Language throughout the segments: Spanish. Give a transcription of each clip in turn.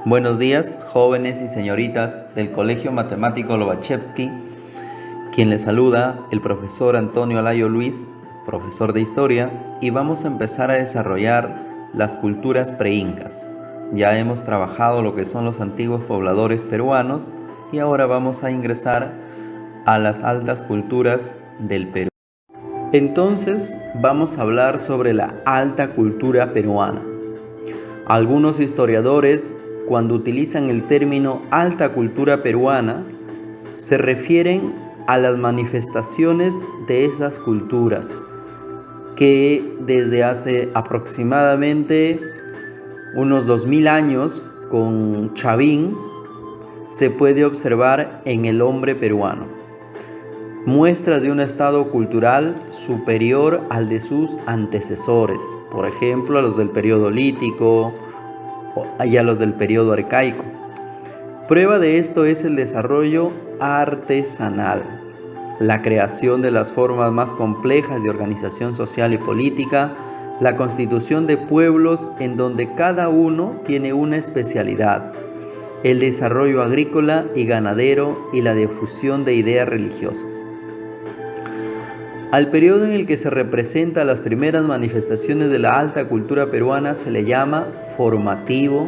Buenos días, jóvenes y señoritas del Colegio Matemático Lobachevsky. Quien les saluda, el profesor Antonio Alayo Luis, profesor de Historia, y vamos a empezar a desarrollar las culturas preincas. Ya hemos trabajado lo que son los antiguos pobladores peruanos y ahora vamos a ingresar a las altas culturas del Perú. Entonces, vamos a hablar sobre la alta cultura peruana. Algunos historiadores, cuando utilizan el término alta cultura peruana, se refieren a las manifestaciones de esas culturas que desde hace aproximadamente unos 2000 años con Chavín se puede observar en el hombre peruano. Muestras de un estado cultural superior al de sus antecesores, por ejemplo a los del periodo lítico y a los del periodo arcaico. Prueba de esto es el desarrollo artesanal, la creación de las formas más complejas de organización social y política, la constitución de pueblos en donde cada uno tiene una especialidad, el desarrollo agrícola y ganadero y la difusión de ideas religiosas. Al periodo en el que se representan las primeras manifestaciones de la alta cultura peruana se le llama formativo,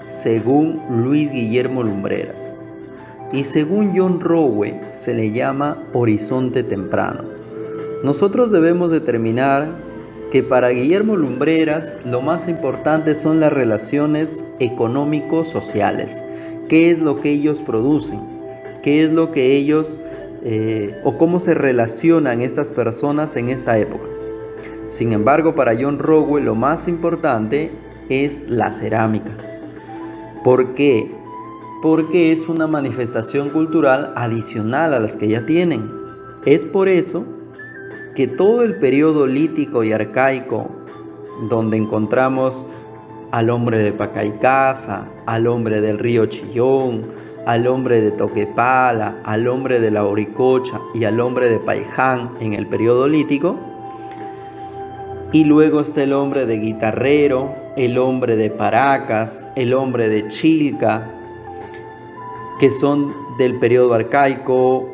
según Luis Guillermo Lumbreras, y según John Rowe se le llama horizonte temprano. Nosotros debemos determinar que para Guillermo Lumbreras lo más importante son las relaciones económico-sociales. ¿Qué es lo que ellos producen? ¿Qué es lo que ellos o cómo se relacionan estas personas en esta época? Sin embargo, para John Rowe lo más importante es la cerámica. ¿Por qué? Porque es una manifestación cultural adicional a las que ya tienen. Es por eso que todo el periodo lítico y arcaico, donde encontramos al hombre de Pacaycasa, al hombre del río Chillón, al hombre de Toquepala, al hombre de la Oricocha y al hombre de Paiján en el periodo lítico, y luego está el hombre de Guitarrero, el hombre de Paracas, el hombre de Chilca, que son del periodo arcaico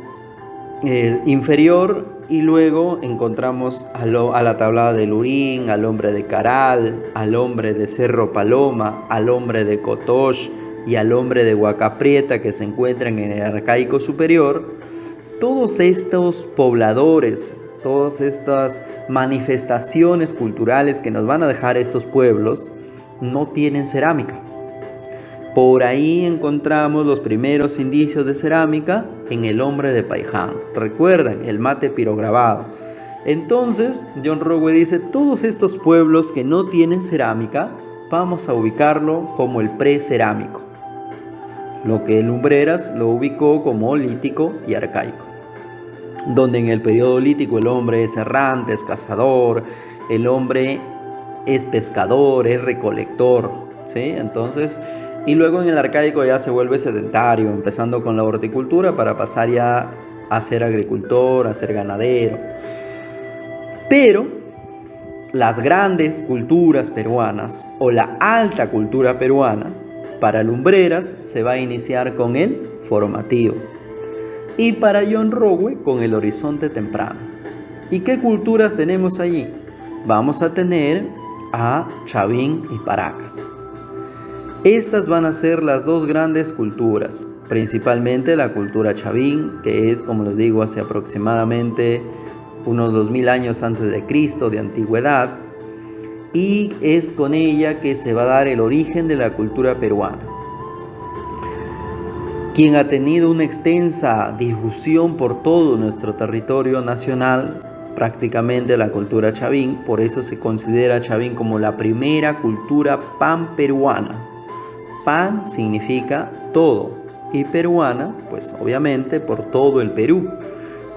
inferior, y luego encontramos a la tablada de Lurín, al hombre de Caral, al hombre de Cerro Paloma, al hombre de Cotox y al hombre de Huacaprieta, que se encuentran en el arcaico superior. Todos estos pobladores, todas estas manifestaciones culturales que nos van a dejar estos pueblos, no tienen cerámica. Por ahí encontramos los primeros indicios de cerámica en el hombre de Paiján. Recuerdan, el mate pirograbado. Entonces, John Rowe dice, todos estos pueblos que no tienen cerámica, vamos a ubicarlo como el precerámico. Lo que Lumbreras lo ubicó como lítico y arcaico. Donde en el periodo lítico el hombre es errante, es cazador, el hombre es pescador, es recolector, ¿sí? Entonces, y luego en el arcaico ya se vuelve sedentario, empezando con la horticultura para pasar ya a ser agricultor, a ser ganadero. Pero las grandes culturas peruanas o la alta cultura peruana, para Lumbreras se va a iniciar con el formativo y para John Rowe con el horizonte temprano. ¿Y qué culturas tenemos allí? Vamos a tener a Chavín y Paracas. Estas van a ser las dos grandes culturas, principalmente la cultura Chavín, que es, como les digo, hace aproximadamente unos 2000 años antes de Cristo, de antigüedad, y es con ella que se va a dar el origen de la cultura peruana. Quien ha tenido una extensa difusión por todo nuestro territorio nacional, prácticamente la cultura Chavín, por eso se considera Chavín como la primera cultura panperuana. Pan significa todo y peruana, pues obviamente por todo el Perú.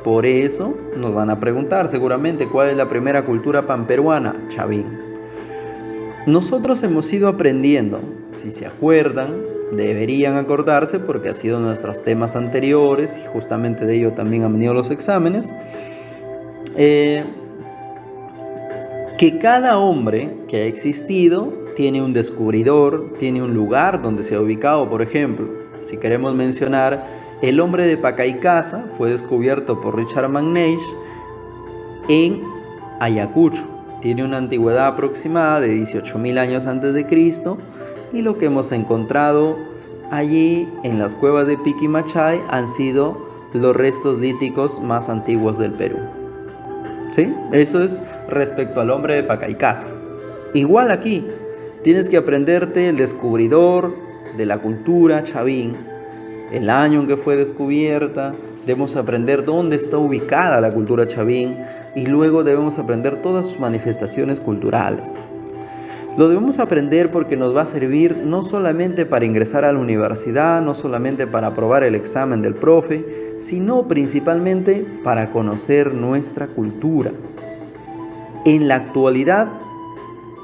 Por eso nos van a preguntar seguramente cuál es la primera cultura panperuana, Chavín. Nosotros hemos ido aprendiendo, si se acuerdan, deberían acordarse porque ha sido nuestros temas anteriores y justamente de ello también han venido los exámenes, que cada hombre que ha existido tiene un descubridor, tiene un lugar donde se ha ubicado. Por ejemplo, si queremos mencionar, el hombre de Pacaycasa fue descubierto por Richard McNeish en Ayacucho. Tiene una antigüedad aproximada de 18.000 años antes de Cristo, y lo que hemos encontrado allí en las cuevas de Piquimachay han sido los restos líticos más antiguos del Perú. ¿Sí? Eso es respecto al hombre de Pacaycasa. Igual aquí, tienes que aprenderte el descubridor de la cultura chavín, el año en que fue descubierta. Debemos aprender dónde está ubicada la cultura chavín y luego debemos aprender todas sus manifestaciones culturales. Lo debemos aprender porque nos va a servir no solamente para ingresar a la universidad, no solamente para aprobar el examen del profe, sino principalmente para conocer nuestra cultura. En la actualidad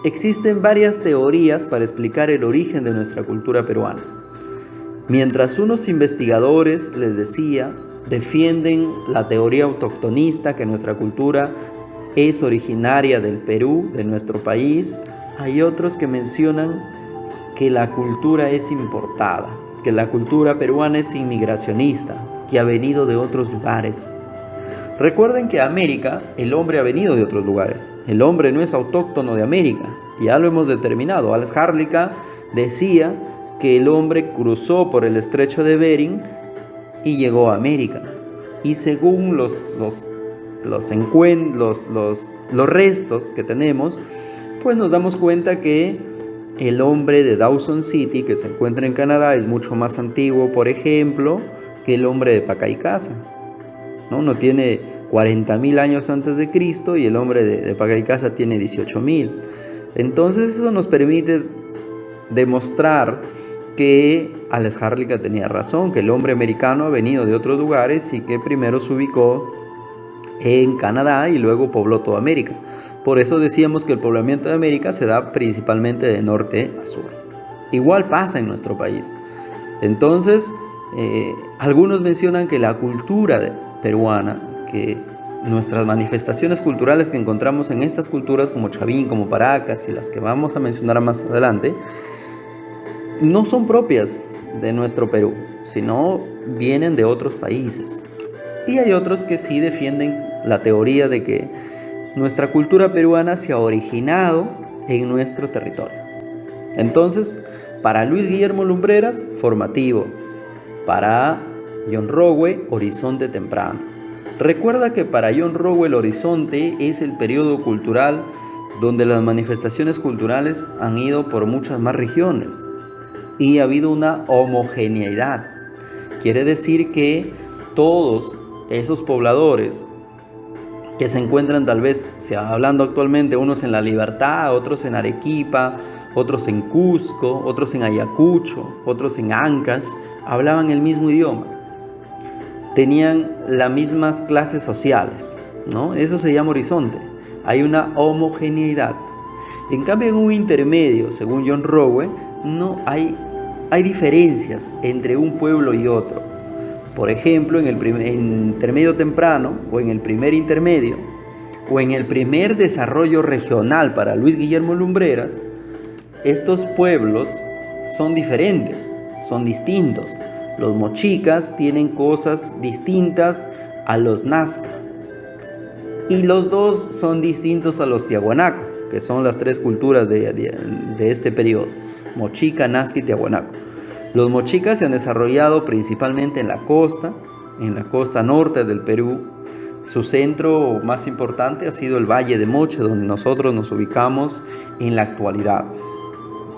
existen varias teorías para explicar el origen de nuestra cultura peruana. Mientras unos investigadores, les decía, defienden la teoría autoctonista, que nuestra cultura es originaria del Perú, de nuestro país, hay otros que mencionan que la cultura es importada, que la cultura peruana es inmigracionista, que ha venido de otros lugares. Recuerden que a América el hombre ha venido de otros lugares. El hombre no es autóctono de América, ya lo hemos determinado. Alex Harlicka decía que el hombre cruzó por el estrecho de Bering y llegó a América. Y según los restos que tenemos, pues nos damos cuenta que el hombre de Dawson City, que se encuentra en Canadá, es mucho más antiguo, por ejemplo, que el hombre de Pacaycasa. No tiene 40.000 años antes de Cristo y el hombre de Pacaycasa tiene 18.000. Entonces eso nos permite demostrar que Alex Harlicka tenía razón, que el hombre americano ha venido de otros lugares y que primero se ubicó en Canadá y luego pobló toda América. Por eso decíamos que el poblamiento de América se da principalmente de norte a sur. Igual pasa en nuestro país. Entonces, algunos mencionan que la cultura peruana, que nuestras manifestaciones culturales que encontramos en estas culturas como Chavín, como Paracas y las que vamos a mencionar más adelante, no son propias de nuestro Perú, sino vienen de otros países. Y hay otros que sí defienden la teoría de que nuestra cultura peruana se ha originado en nuestro territorio. Entonces, para Luis Guillermo Lumbreras, formativo. Para John Rowe, horizonte temprano. Recuerda que para John Rowe el horizonte es el periodo cultural donde las manifestaciones culturales han ido por muchas más regiones y ha habido una homogeneidad. Quiere decir que todos esos pobladores que se encuentran tal vez, hablando actualmente, unos en La Libertad, otros en Arequipa, otros en Cusco, otros en Ayacucho, otros en Ancash, hablaban el mismo idioma, tenían las mismas clases sociales, ¿no? Eso se llama horizonte, hay una homogeneidad. En cambio, en un intermedio, según John Rowe, no hay diferencias entre un pueblo y otro. Por ejemplo, en el intermedio temprano, o en el primer intermedio, o en el primer desarrollo regional para Luis Guillermo Lumbreras, estos pueblos son diferentes, son distintos. Los mochicas tienen cosas distintas a los nazca. Y los dos son distintos a los tiahuanaco, que son las tres culturas de este periodo: mochica, nazca y tiahuanaco. Los mochicas se han desarrollado principalmente en la costa norte del Perú. Su centro más importante ha sido el Valle de Moche, donde nosotros nos ubicamos en la actualidad.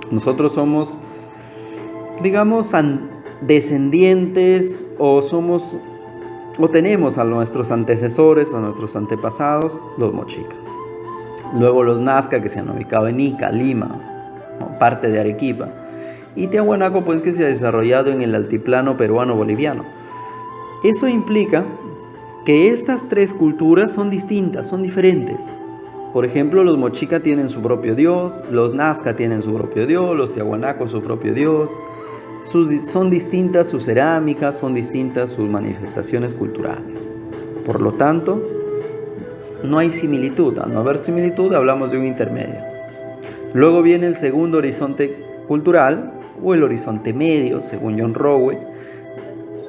Nosotros somos, digamos, descendientes o tenemos a nuestros antecesores, a nuestros antepasados, los mochicas. Luego los nazca, que se han ubicado en Ica, Lima, parte de Arequipa. Y tiahuanaco, pues, que se ha desarrollado en el altiplano peruano-boliviano. Eso implica que estas tres culturas son distintas, son diferentes. Por ejemplo, los mochica tienen su propio dios, los nazca tienen su propio dios, los tiahuanacos su propio dios. Son distintas sus cerámicas, son distintas sus manifestaciones culturales. Por lo tanto, no hay similitud. Al no haber similitud, hablamos de un intermedio. Luego viene el segundo horizonte cultural, o el horizonte medio, según John Rowe,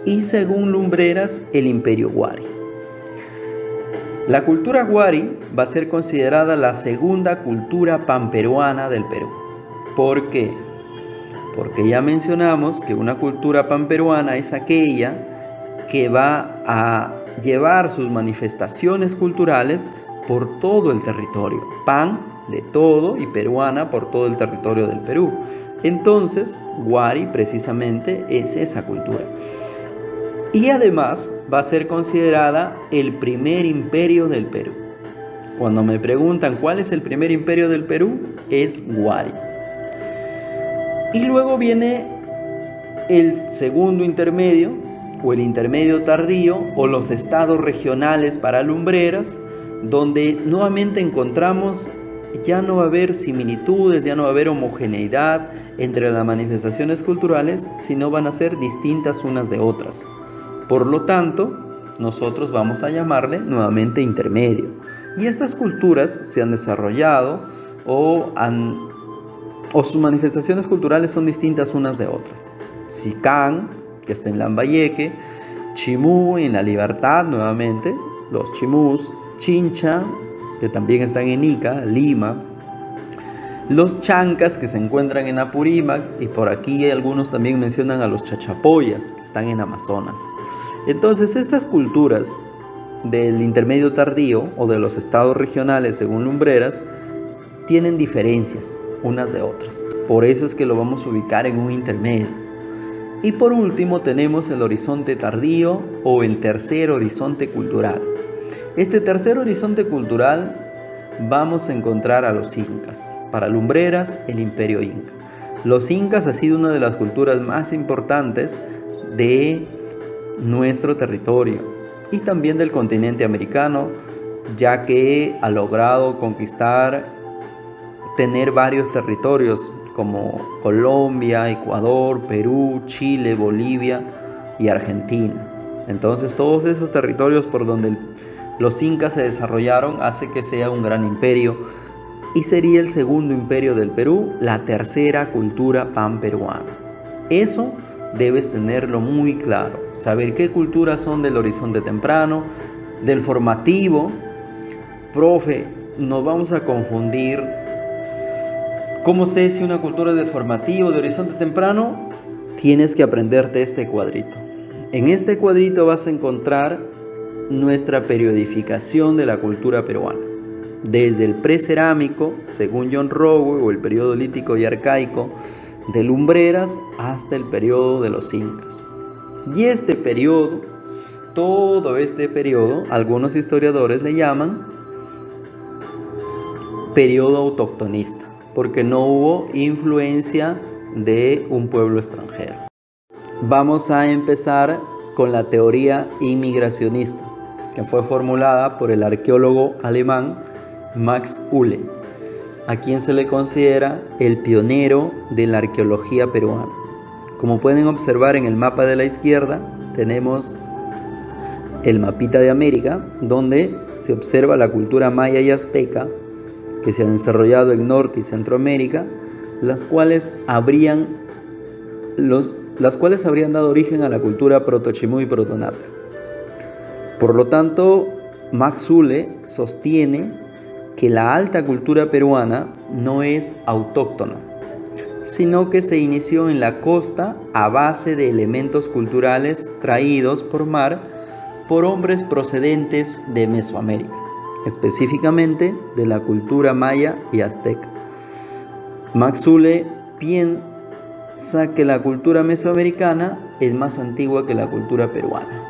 y según Lumbreras, el Imperio Wari. La cultura Wari va a ser considerada la segunda cultura panperuana del Perú. ¿Por qué? Porque ya mencionamos que una cultura panperuana es aquella que va a llevar sus manifestaciones culturales por todo el territorio. Pan de todo y peruana por todo el territorio del Perú. Entonces, Wari precisamente es esa cultura. Y además va a ser considerada el primer imperio del Perú. Cuando me preguntan cuál es el primer imperio del Perú, es Wari. Y luego viene el segundo intermedio, o el intermedio tardío, o los estados regionales para Lumbreras, donde nuevamente encontramos, ya no va a haber similitudes, ya no va a haber homogeneidad entre las manifestaciones culturales, sino van a ser distintas unas de otras. Por lo tanto, nosotros vamos a llamarle nuevamente intermedio. Y estas culturas se han desarrollado o sus manifestaciones culturales son distintas unas de otras. Sican, que está en Lambayeque, Chimú en La Libertad, nuevamente, los chimús, Chincha, que también están en Ica, Lima, los chancas, que se encuentran en Apurímac, y por aquí algunos también mencionan a los chachapoyas, que están en Amazonas. Entonces, estas culturas del intermedio tardío o de los estados regionales según Lumbreras tienen diferencias unas de otras. Por eso es que lo vamos a ubicar en un intermedio. Y por último tenemos el horizonte tardío o el tercer horizonte cultural. Este tercer horizonte cultural vamos a encontrar a los incas. Para Lumbreras, el imperio inca. Los incas ha sido una de las culturas más importantes de nuestro territorio y también del continente americano, ya que ha logrado conquistar, tener varios territorios como Colombia, Ecuador, Perú, Chile, Bolivia y Argentina. Entonces todos esos territorios por donde los incas se desarrollaron hace que sea un gran imperio y sería el segundo imperio del Perú, la tercera cultura panperuana. Eso debes tenerlo muy claro, saber qué culturas son del horizonte temprano, del formativo. Profe, nos vamos a confundir. ¿Cómo sé si una cultura es de formativo, de horizonte temprano? Tienes que aprenderte este cuadrito. En este cuadrito vas a encontrar nuestra periodificación de la cultura peruana. Desde el precerámico, según John Rowe, o el periodo lítico y arcaico, de Lumbreras hasta el periodo de los incas. Y este periodo, todo este periodo, algunos historiadores le llaman periodo autoctonista, porque no hubo influencia de un pueblo extranjero. Vamos a empezar con la teoría inmigracionista, que fue formulada por el arqueólogo alemán Max Uhle, a quien se le considera el pionero de la arqueología peruana. Como pueden observar en el mapa de la izquierda, tenemos el mapita de América, donde se observa la cultura maya y azteca que se han desarrollado en Norte y Centroamérica, las cuales habrían dado origen a la cultura protochimú y protonazca. Por lo tanto, Max Uhle sostiene que la alta cultura peruana no es autóctona, sino que se inició en la costa a base de elementos culturales traídos por mar por hombres procedentes de Mesoamérica, específicamente de la cultura maya y azteca. Max Uhle piensa que la cultura mesoamericana es más antigua que la cultura peruana.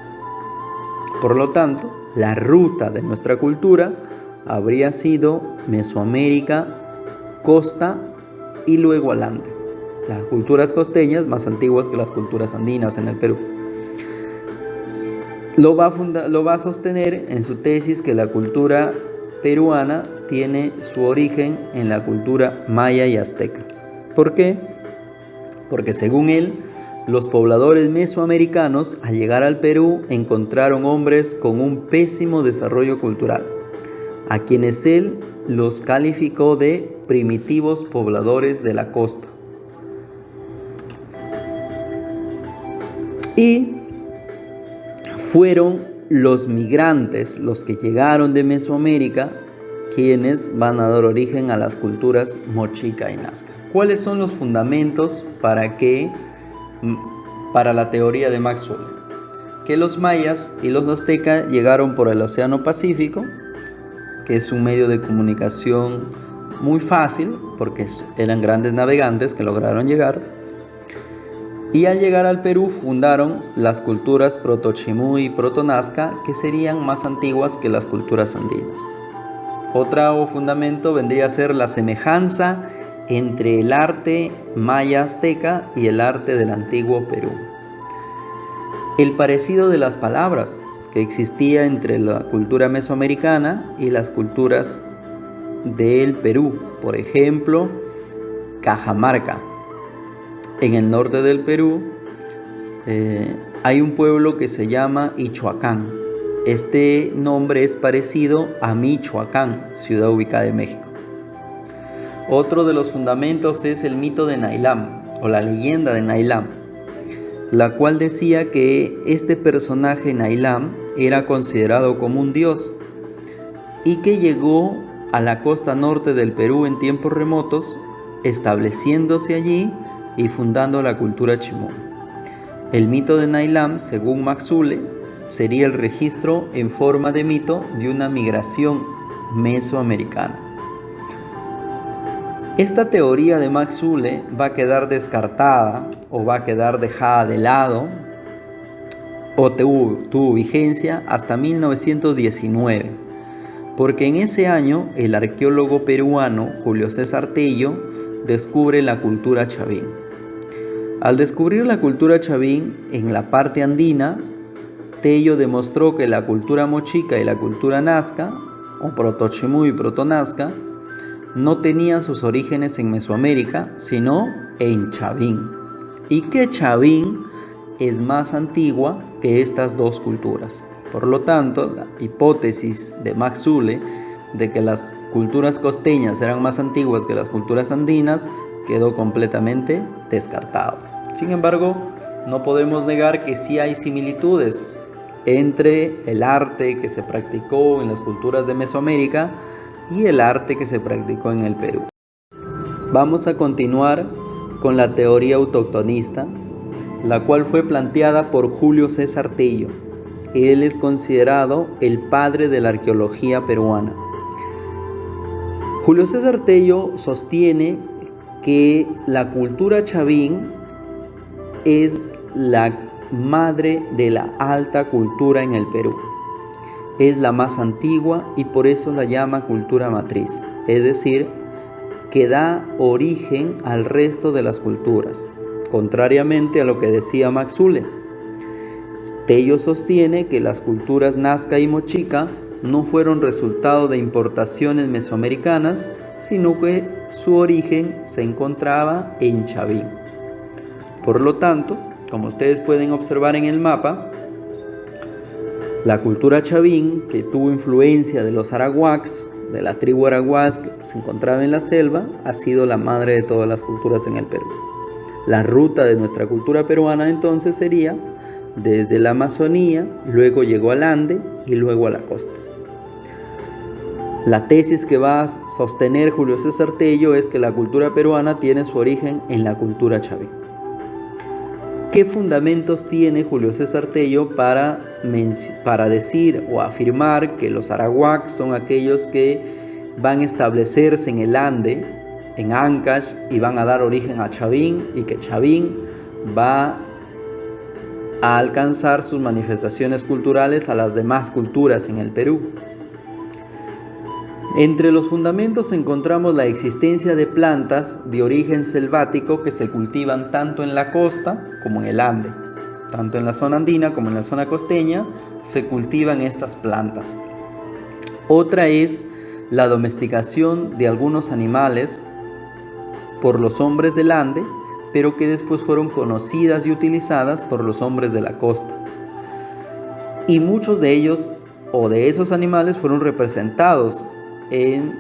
Por lo tanto, la ruta de nuestra cultura habría sido Mesoamérica, costa y luego al Ande. Las culturas costeñas más antiguas que las culturas andinas en el Perú. Lo va a sostener en su tesis que la cultura peruana tiene su origen en la cultura maya y azteca. ¿Por qué? Porque según él, los pobladores mesoamericanos al llegar al Perú encontraron hombres con un pésimo desarrollo cultural, a quienes él los calificó de primitivos pobladores de la costa. Y fueron los migrantes, los que llegaron de Mesoamérica, quienes van a dar origen a las culturas mochica y nazca. ¿Cuáles son los fundamentos para la teoría de Maxwell? Que los mayas y los aztecas llegaron por el Océano Pacífico, que es un medio de comunicación muy fácil, porque eran grandes navegantes que lograron llegar. Y al llegar al Perú fundaron las culturas proto-chimú y proto-nazca, que serían más antiguas que las culturas andinas. Otro fundamento vendría a ser la semejanza entre el arte maya-azteca y el arte del antiguo Perú. El parecido de las palabras que existía entre la cultura mesoamericana y las culturas del Perú. Por ejemplo, Cajamarca. En el norte del Perú hay un pueblo que se llama Ichoacán. Este nombre es parecido a Michoacán, ciudad ubicada en México. Otro de los fundamentos es el mito de Nailam, o la leyenda de Nailam, la cual decía que este personaje Nailam era considerado como un dios y que llegó a la costa norte del Perú en tiempos remotos, estableciéndose allí y fundando la cultura chimú. El mito de Nailam, según Maxwell, sería el registro en forma de mito de una migración mesoamericana. Esta teoría de Maxwell va a quedar descartada o va a quedar dejada de lado o tuvo vigencia hasta 1919, porque en ese año el arqueólogo peruano Julio César Tello descubre la cultura chavín. Al descubrir la cultura chavín en la parte andina, Tello demostró que la cultura mochica y la cultura nazca, o proto-chimú y proto-nazca, no tenían sus orígenes en Mesoamérica, sino en Chavín, y que Chavín es más antigua que estas dos culturas. Por lo tanto, la hipótesis de Maxwell de que las culturas costeñas eran más antiguas que las culturas andinas quedó completamente descartado. Sin embargo, no podemos negar que sí hay similitudes entre el arte que se practicó en las culturas de Mesoamérica y el arte que se practicó en el Perú. Vamos a continuar con la teoría autoctonista, la cual fue planteada por Julio César Tello. Él es considerado el padre de la arqueología peruana. Julio César Tello sostiene que la cultura chavín es la madre de la alta cultura en el Perú. Es la más antigua y por eso la llama cultura matriz, es decir, que da origen al resto de las culturas, contrariamente a lo que decía Maxwell. Tello sostiene que las culturas nazca y mochica no fueron resultado de importaciones mesoamericanas, sino que su origen se encontraba en Chavín. Por lo tanto, como ustedes pueden observar en el mapa, la cultura chavín, que tuvo influencia de los arahuacs, de la tribu arahuac que se encontraba en la selva, ha sido la madre de todas las culturas en el Perú. La ruta de nuestra cultura peruana entonces sería desde la Amazonía, luego llegó al Ande y luego a la costa. La tesis que va a sostener Julio César Tello es que la cultura peruana tiene su origen en la cultura chavín. ¿Qué fundamentos tiene Julio César Tello para decir o afirmar que los arahuacs son aquellos que van a establecerse en el Ande, en Ancash, y van a dar origen a Chavín, y que Chavín va a alcanzar sus manifestaciones culturales a las demás culturas en el Perú? Entre los fundamentos encontramos la existencia de plantas de origen selvático que se cultivan tanto en la costa como en el Ande. Tanto en la zona andina como en la zona costeña se cultivan estas plantas. Otra es la domesticación de algunos animales por los hombres del Ande, pero que después fueron conocidas y utilizadas por los hombres de la costa. Y muchos de ellos o de esos animales fueron representados en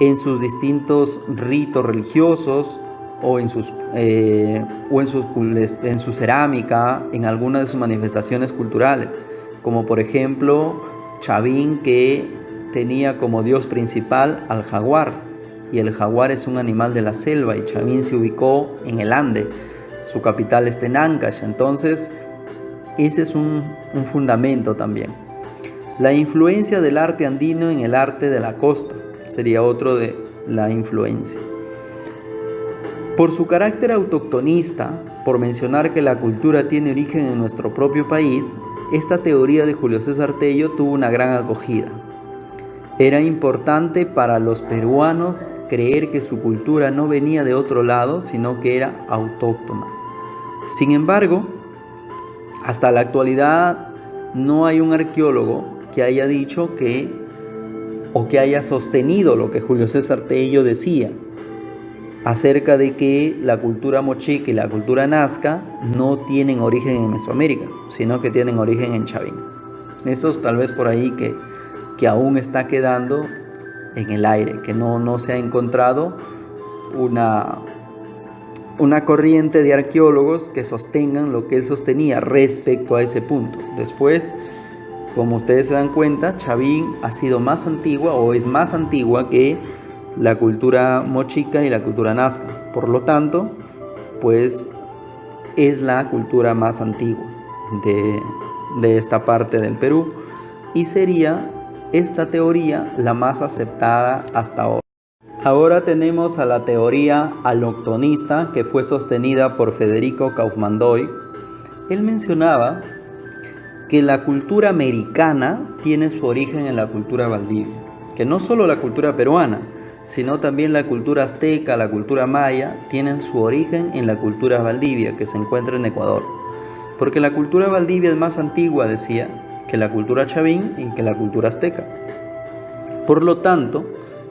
en sus distintos ritos religiosos o en su cerámica, en algunas de sus manifestaciones culturales, como por ejemplo Chavín, que tenía como dios principal al jaguar, y el jaguar es un animal de la selva, y Chavín se ubicó en el Ande, su capital está en Ancash. Entonces ese es un fundamento también. La influencia del arte andino en el arte de la costa sería otro de la influencia. Por su carácter autoctonista, por mencionar que la cultura tiene origen en nuestro propio país, esta teoría de Julio César Tello tuvo una gran acogida. Era importante para los peruanos creer que su cultura no venía de otro lado, sino que era autóctona. Sin embargo, hasta la actualidad no hay un arqueólogo que haya dicho que haya sostenido lo que Julio César Tello decía acerca de que la cultura mochica y la cultura nazca no tienen origen en Mesoamérica, sino que tienen origen en Chavín. Eso es tal vez por ahí que aún está quedando en el aire, que no se ha encontrado una corriente de arqueólogos que sostengan lo que él sostenía respecto a ese punto. Después, como ustedes se dan cuenta, Chavín ha sido más antigua o es más antigua que la cultura mochica y la cultura nazca. Por lo tanto, pues es la cultura más antigua de esta parte del Perú, y sería esta teoría la más aceptada hasta ahora. Ahora tenemos a la teoría aloctonista, que fue sostenida por Federico Kaufmann-Doig. Él mencionaba que la cultura americana tiene su origen en la cultura valdivia, que no solo la cultura peruana, sino también la cultura azteca, la cultura maya, tienen su origen en la cultura valdivia, que se encuentra en Ecuador. Porque la cultura valdivia es más antigua, decía, que la cultura chavín y que la cultura azteca. Por lo tanto,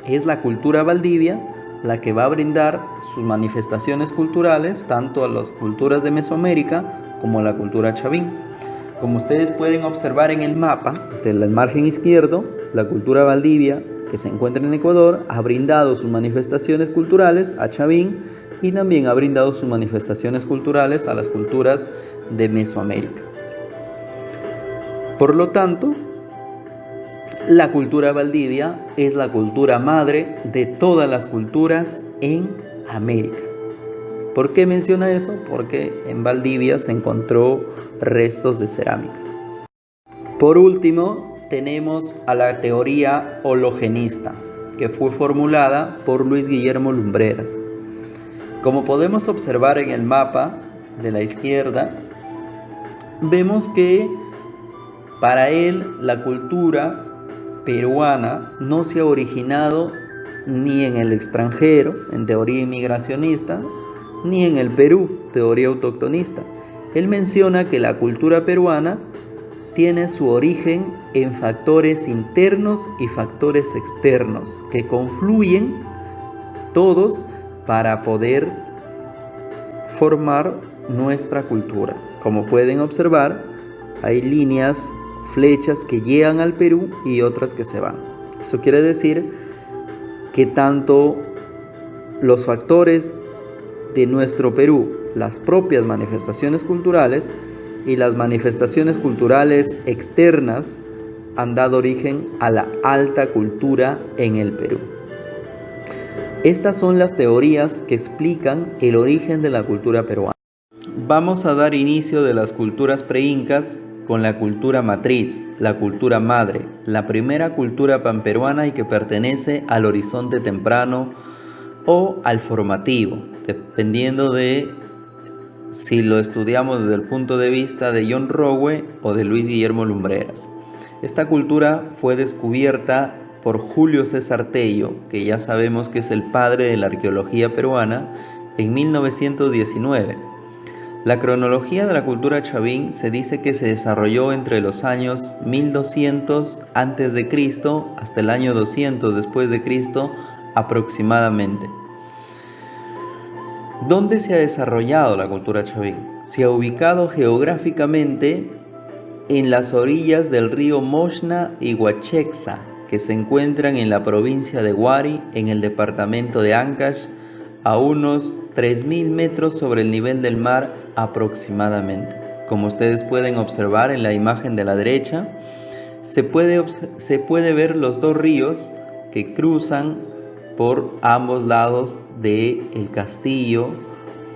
es la cultura valdivia la que va a brindar sus manifestaciones culturales tanto a las culturas de Mesoamérica como a la cultura chavín. Como ustedes pueden observar en el mapa del margen izquierdo, la cultura valdivia, que se encuentra en Ecuador, ha brindado sus manifestaciones culturales a Chavín y también ha brindado sus manifestaciones culturales a las culturas de Mesoamérica. Por lo tanto, la cultura valdivia es la cultura madre de todas las culturas en América. ¿Por qué menciona eso? Porque en Valdivia se encontró restos de cerámica. Por último, tenemos a la teoría hologenista, que fue formulada por Luis Guillermo Lumbreras. Como podemos observar en el mapa de la izquierda, vemos que para él la cultura peruana no se ha originado ni en el extranjero, en teoría inmigracionista, ni en el Perú, teoría autoctonista. Él menciona que la cultura peruana tiene su origen en factores internos y factores externos que confluyen todos para poder formar nuestra cultura. Como pueden observar, hay líneas, flechas que llegan al Perú y otras que se van. Eso quiere decir que tanto los factores de nuestro Perú, las propias manifestaciones culturales y las manifestaciones culturales externas han dado origen a la alta cultura en el Perú. Estas son las teorías que explican el origen de la cultura peruana. Vamos a dar inicio de las culturas preincas con la cultura matriz, la cultura madre, la primera cultura panperuana y que pertenece al horizonte temprano o al formativo, dependiendo de si lo estudiamos desde el punto de vista de John Rowe o de Luis Guillermo Lumbreras. Esta cultura fue descubierta por Julio César Tello, que ya sabemos que es el padre de la arqueología peruana, en 1919. La cronología de la cultura chavín se dice que se desarrolló entre los años 1200 a.C. hasta el año 200 después de Cristo aproximadamente. ¿Dónde se ha desarrollado la cultura chavín? Se ha ubicado geográficamente en las orillas del río Moshna y Huachexa, que se encuentran en la provincia de Huari, en el departamento de Ancash, a unos 3.000 metros sobre el nivel del mar aproximadamente. Como ustedes pueden observar en la imagen de la derecha, se puede ver los dos ríos que cruzan por ambos lados del castillo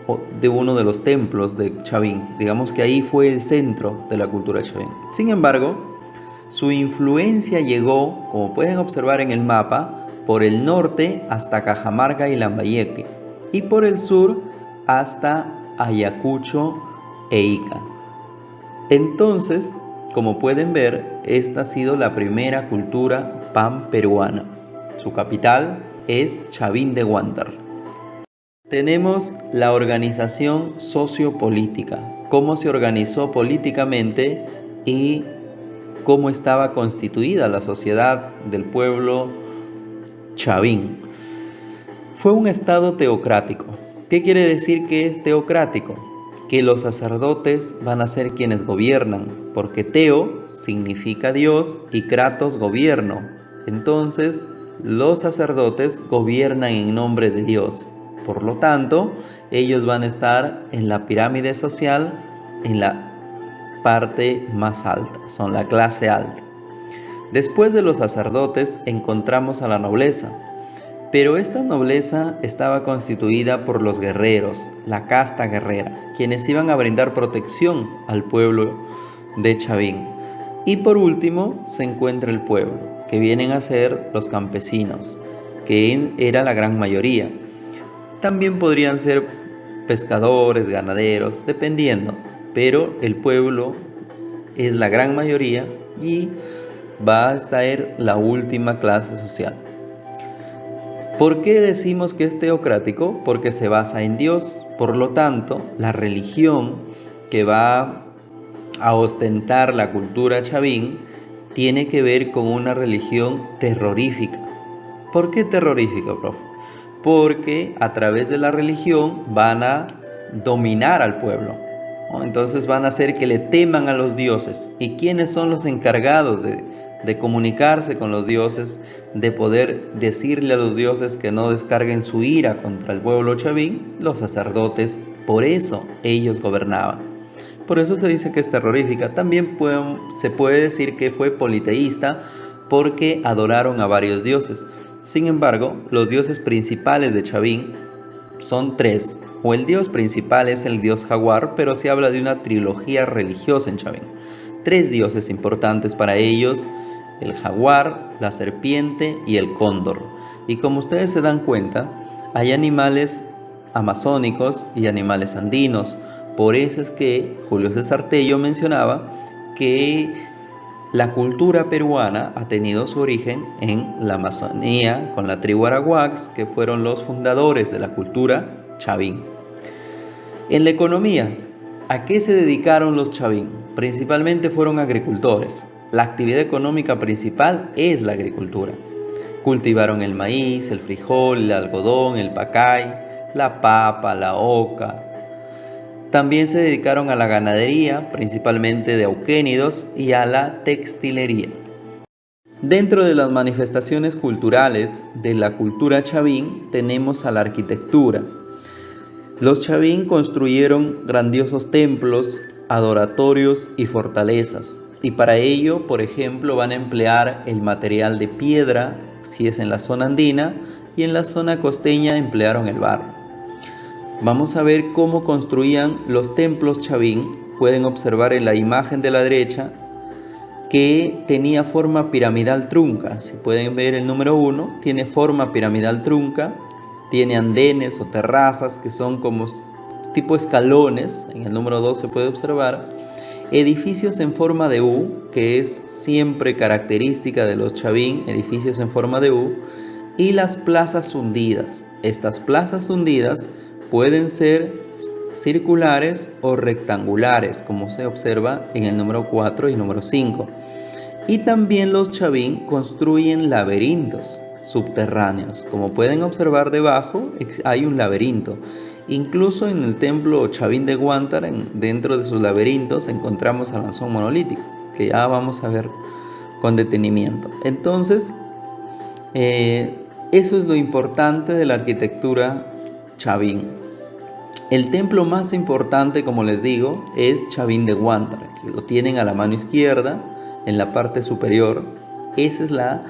o de uno de los templos de Chavín. Digamos que ahí fue el centro de la cultura Chavín. Sin embargo, su influencia llegó, como pueden observar en el mapa, por el norte hasta Cajamarca y Lambayeque, y por el sur hasta Ayacucho e Ica. Entonces, como pueden ver, esta ha sido la primera cultura panperuana. Su capital es Chavín de Huántar. Tenemos la organización sociopolítica, cómo se organizó políticamente y cómo estaba constituida la sociedad del pueblo Chavín. Fue un estado teocrático. ¿Qué quiere decir que es teocrático? Que los sacerdotes van a ser quienes gobiernan, porque Teo significa Dios y Kratos gobierno. Entonces, los sacerdotes gobiernan en nombre de Dios. Por lo tanto, ellos van a estar en la pirámide social, en la parte más alta, son la clase alta. Después de los sacerdotes encontramos a la nobleza, pero esta nobleza estaba constituida por los guerreros, la casta guerrera, quienes iban a brindar protección al pueblo de Chavín. Y por último se encuentra el pueblo, que vienen a ser los campesinos, que era la gran mayoría. También podrían ser pescadores, ganaderos, dependiendo, pero el pueblo es la gran mayoría y va a estar la última clase social. ¿Por qué decimos que es teocrático? Porque se basa en Dios. Por lo tanto, la religión que va a ostentar la cultura Chavín tiene que ver con una religión terrorífica. ¿Por qué terrorífica, profe? Porque a través de la religión van a dominar al pueblo, ¿no? Entonces van a hacer que le teman a los dioses. ¿Y quiénes son los encargados de comunicarse con los dioses, de poder decirle a los dioses que no descarguen su ira contra el pueblo Chavín? Los sacerdotes. Por eso ellos gobernaban. Por eso se dice que es terrorífica. También se puede decir que fue politeísta porque adoraron a varios dioses. Sin embargo, los dioses principales de Chavín son tres. O el dios principal es el dios jaguar, pero se habla de una trilogía religiosa en Chavín. Tres dioses importantes para ellos: el jaguar, la serpiente y el cóndor. Y como ustedes se dan cuenta, hay animales amazónicos y animales andinos. Por eso es que Julio César Tello mencionaba que la cultura peruana ha tenido su origen en la Amazonía con la tribu Arahuacs, que fueron los fundadores de la cultura Chavín. En la economía, ¿a qué se dedicaron los Chavín? Principalmente fueron agricultores. La actividad económica principal es la agricultura. Cultivaron el maíz, el frijol, el algodón, el pacay, la papa, la oca. También se dedicaron a la ganadería, principalmente de auquénidos, y a la textilería. Dentro de las manifestaciones culturales de la cultura Chavín tenemos a la arquitectura. Los Chavín construyeron grandiosos templos, adoratorios y fortalezas. Y para ello, por ejemplo, van a emplear el material de piedra, si es en la zona andina, y en la zona costeña emplearon el barro. Vamos a ver cómo construían los templos Chavín. Pueden observar en la imagen de la derecha que tenía forma piramidal trunca. Si pueden ver el número 1, tiene forma piramidal trunca, tiene andenes o terrazas que son como tipo escalones. En el número 2 se puede observar edificios en forma de U, que es siempre característica de los Chavín, edificios en forma de U, y las plazas hundidas. Estas plazas hundidas pueden ser circulares o rectangulares, como se observa en el número 4 y número 5. Y también los Chavín construyen laberintos subterráneos. Como pueden observar debajo, hay un laberinto. Incluso en el templo Chavín de Huántar, dentro de sus laberintos, encontramos al lanzón monolítico, que ya vamos a ver con detenimiento. Entonces, eso es lo importante de la arquitectura chavín. El templo más importante, como les digo, es Chavín de Huántara, que lo tienen a la mano izquierda, en la parte superior. Esa es la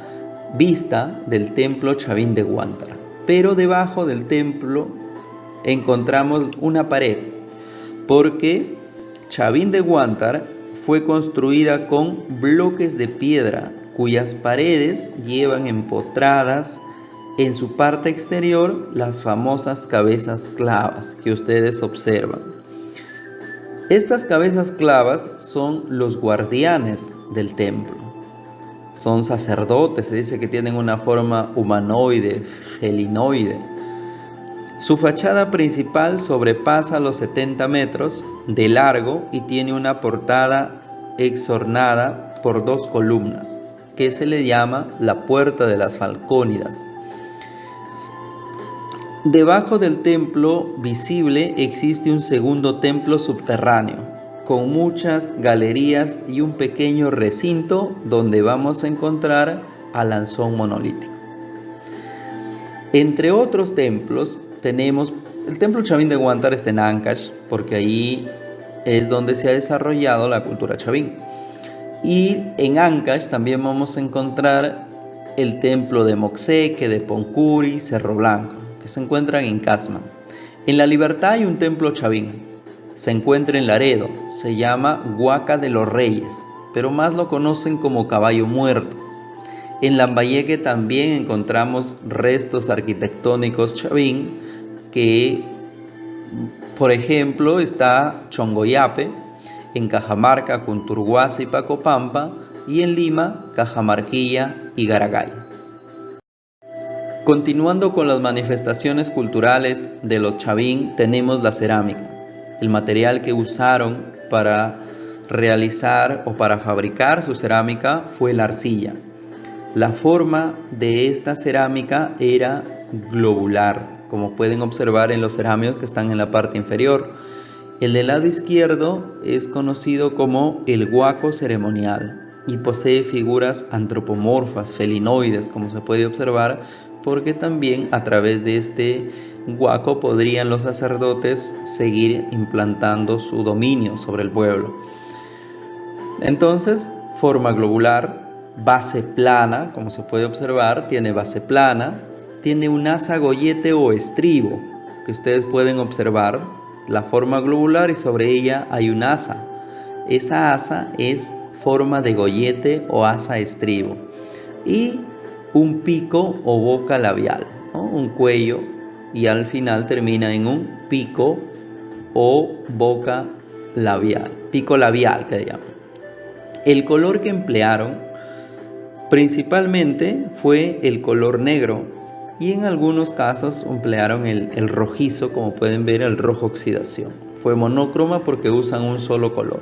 vista del templo Chavín de Huántara. Pero debajo del templo encontramos una pared, porque Chavín de Huántara fue construida con bloques de piedra, cuyas paredes llevan empotradas en su parte exterior las famosas cabezas clavas que ustedes observan. Estas cabezas clavas son los guardianes del templo. Son sacerdotes, se dice que tienen una forma humanoide, felinoide. Su fachada principal sobrepasa los 70 metros de largo y tiene una portada exornada por 2 columnas, que se le llama la Puerta de las Falcónidas. Debajo del templo visible existe un segundo templo subterráneo, con muchas galerías y un pequeño recinto donde vamos a encontrar al Anzón monolítico. Entre otros templos tenemos el templo Chavín de Huántara, está en Ancash, porque ahí es donde se ha desarrollado la cultura chavín. Y en Ancash también vamos a encontrar el templo de Moxeque, de Poncuri, Cerro Blanco, que se encuentran en Casman. En La Libertad hay un templo chavín, se encuentra en Laredo, se llama Huaca de los Reyes, pero más lo conocen como Caballo Muerto. En Lambayeque también encontramos restos arquitectónicos chavín, que por ejemplo está Chongoyape, en Cajamarca, Cunturhuasi y Pacopampa, y en Lima, Cajamarquilla y Garagay. Continuando con las manifestaciones culturales de los chavín, tenemos la cerámica. El material que usaron para realizar o para fabricar su cerámica fue la arcilla. La forma de esta cerámica era globular, como pueden observar en los cerámicos que están en la parte inferior. El del lado izquierdo es conocido como el huaco ceremonial y posee figuras antropomorfas, felinoides, como se puede observar, porque también a través de este huaco podrían los sacerdotes seguir implantando su dominio sobre el pueblo. Entonces, forma globular, base plana, como se puede observar, tiene base plana, tiene un asa gollete o estribo, que ustedes pueden observar, la forma globular, y sobre ella hay un asa. Esa asa es forma de gollete o asa estribo. Y un pico o boca labial, ¿no? Un cuello, y al final termina en un pico o boca labial, pico labial que llaman. El color que emplearon principalmente fue el color negro, y en algunos casos emplearon el rojizo, como pueden ver, el rojo oxidación. Fue monócroma porque usan un solo color.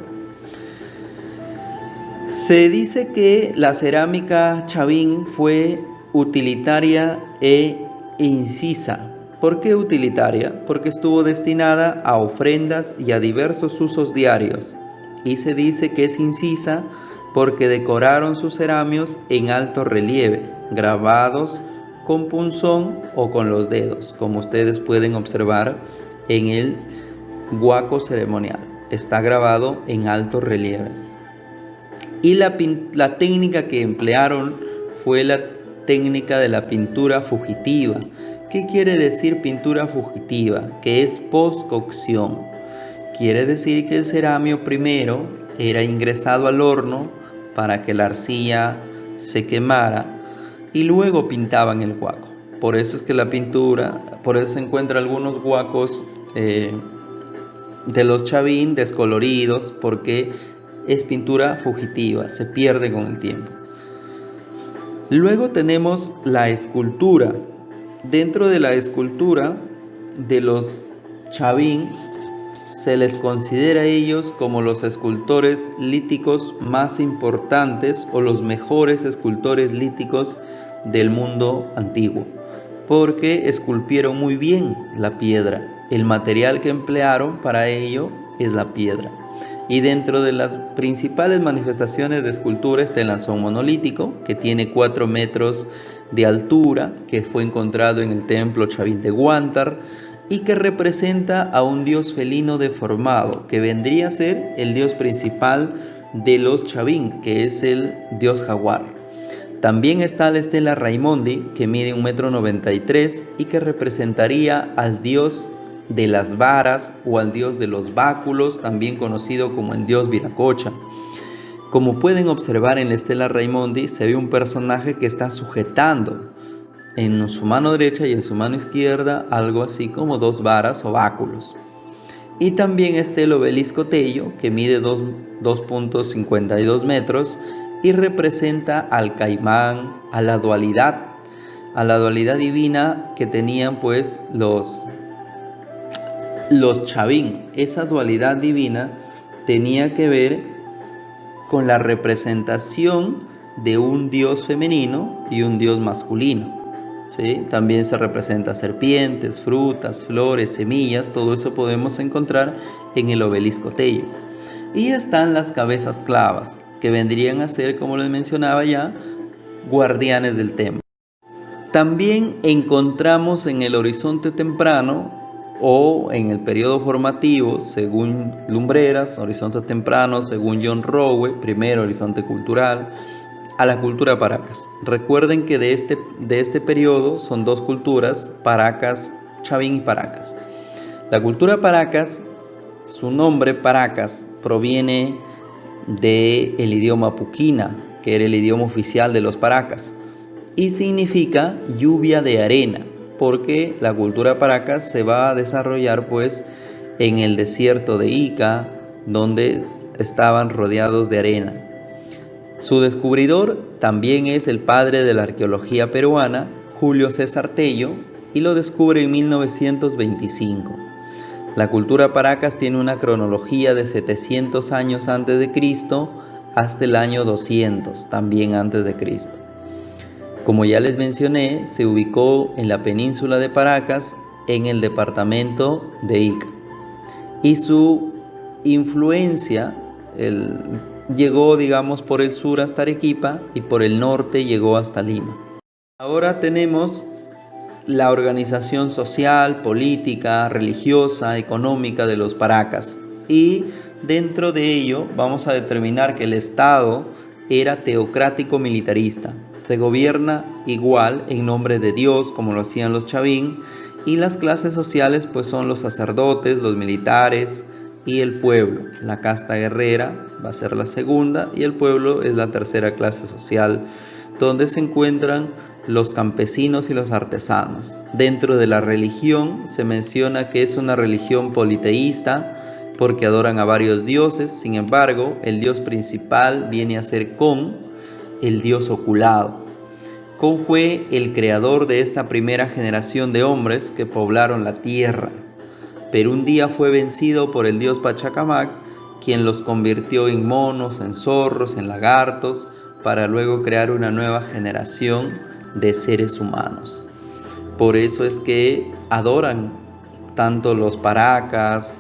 Se dice que la cerámica chavín fue utilitaria e incisa. ¿Por qué utilitaria? Porque estuvo destinada a ofrendas y a diversos usos diarios. Y se dice que es incisa porque decoraron sus ceramios en alto relieve, grabados con punzón o con los dedos, como ustedes pueden observar en el huaco ceremonial. Está grabado en alto relieve. Y la técnica que emplearon fue la técnica de la pintura fugitiva. ¿Qué quiere decir pintura fugitiva? Que es post-cocción. Quiere decir que el ceramio primero era ingresado al horno para que la arcilla se quemara y luego pintaban el huaco. Por eso es que la pintura, por eso se encuentran algunos huacos de los chavín descoloridos, porque es pintura fugitiva, se pierde con el tiempo. Luego tenemos la escultura. Dentro de la escultura de los chavín se les considera a ellos como los escultores líticos más importantes o los mejores escultores líticos del mundo antiguo, porque esculpieron muy bien la piedra. El material que emplearon para ello es la piedra. Y dentro de las principales manifestaciones de escultura está el lanzón monolítico, que tiene 4 metros de altura, que fue encontrado en el templo Chavín de Huántar y que representa a un dios felino deformado, que vendría a ser el dios principal de los Chavín, que es el dios jaguar. También está la estela Raimondi, que mide 1,93 m y que representaría al dios de las varas o al dios de los báculos, también conocido como el dios Viracocha. Como pueden observar en la estela Raimondi, se ve un personaje que está sujetando en su mano derecha y en su mano izquierda algo así como 2 varas o báculos. Y también está el obelisco Tello, que mide 2,52 metros y representa al caimán, a la dualidad divina que tenían pues los Chavín. Esa dualidad divina tenía que ver con la representación de un dios femenino y un dios masculino. ¿Sí? También se representa serpientes, frutas, flores, semillas, todo eso podemos encontrar en el obelisco Tello. Y están las cabezas clavas, que vendrían a ser, como les mencionaba ya, guardianes del templo. También encontramos en el horizonte temprano o en el periodo formativo, según Lumbreras, horizonte temprano, según John Rowe, primero horizonte cultural, a la cultura Paracas. Recuerden que de este periodo son 2 culturas, Paracas, Chavín y Paracas. La cultura Paracas, su nombre Paracas, proviene del idioma Puquina, que era el idioma oficial de los Paracas, y significa lluvia de arena, porque la cultura Paracas se va a desarrollar pues en el desierto de Ica, donde estaban rodeados de arena. Su descubridor también es el padre de la arqueología peruana, Julio César Tello, y lo descubre en 1925. La cultura Paracas tiene una cronología de 700 años antes de Cristo hasta el año 200, también antes de Cristo. Como ya les mencioné, se ubicó en la península de Paracas, en el departamento de Ica. Y su influencia llegó, digamos, por el sur hasta Arequipa y por el norte llegó hasta Lima. Ahora tenemos la organización social, política, religiosa, económica de los Paracas. Y dentro de ello vamos a determinar que el Estado era teocrático militarista. Se gobierna igual en nombre de Dios, como lo hacían los Chavín, y las clases sociales pues son los sacerdotes, los militares y el pueblo. La casta guerrera va a ser la segunda y el pueblo es la tercera clase social, donde se encuentran los campesinos y los artesanos. Dentro de la religión se menciona que es una religión politeísta porque adoran a varios dioses. Sin embargo, el dios principal viene a ser Con, el dios oculado. Con fue el creador de esta primera generación de hombres que poblaron la tierra, pero un día fue vencido por el dios Pachacamac, quien los convirtió en monos, en zorros, en lagartos, para luego crear una nueva generación de seres humanos. Por eso es que adoran tanto los Paracas,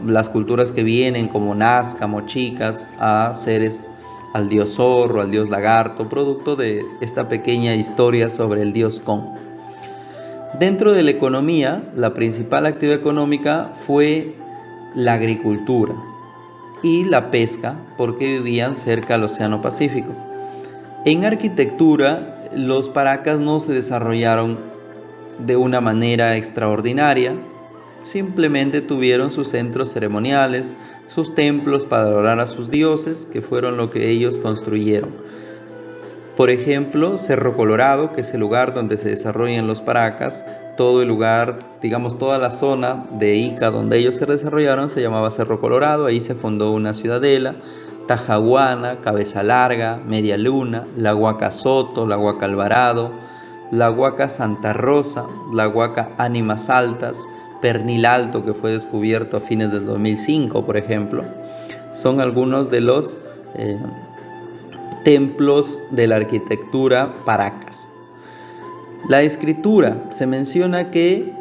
las culturas que vienen como Nazca, Mochicas, a seres, al dios zorro, al dios lagarto, producto de esta pequeña historia sobre el dios Con. Dentro de la economía, la principal actividad económica fue la agricultura y la pesca, porque vivían cerca del Océano Pacífico. En arquitectura, los Paracas no se desarrollaron de una manera extraordinaria, simplemente tuvieron sus centros ceremoniales, sus templos para adorar a sus dioses, que fueron lo que ellos construyeron. Por ejemplo, Cerro Colorado, que es el lugar donde se desarrollan los Paracas, todo el lugar, digamos toda la zona de Ica donde ellos se desarrollaron se llamaba Cerro Colorado. Ahí se fundó una ciudadela, Tajaguana, Cabeza Larga, Media Luna, la Huaca Soto, la Huaca Alvarado, la Huaca Santa Rosa, la Huaca Ánimas Altas, Pernil Alto, que fue descubierto a fines del 2005, por ejemplo. Son algunos de los templos de la arquitectura Paracas. La escritura, se menciona que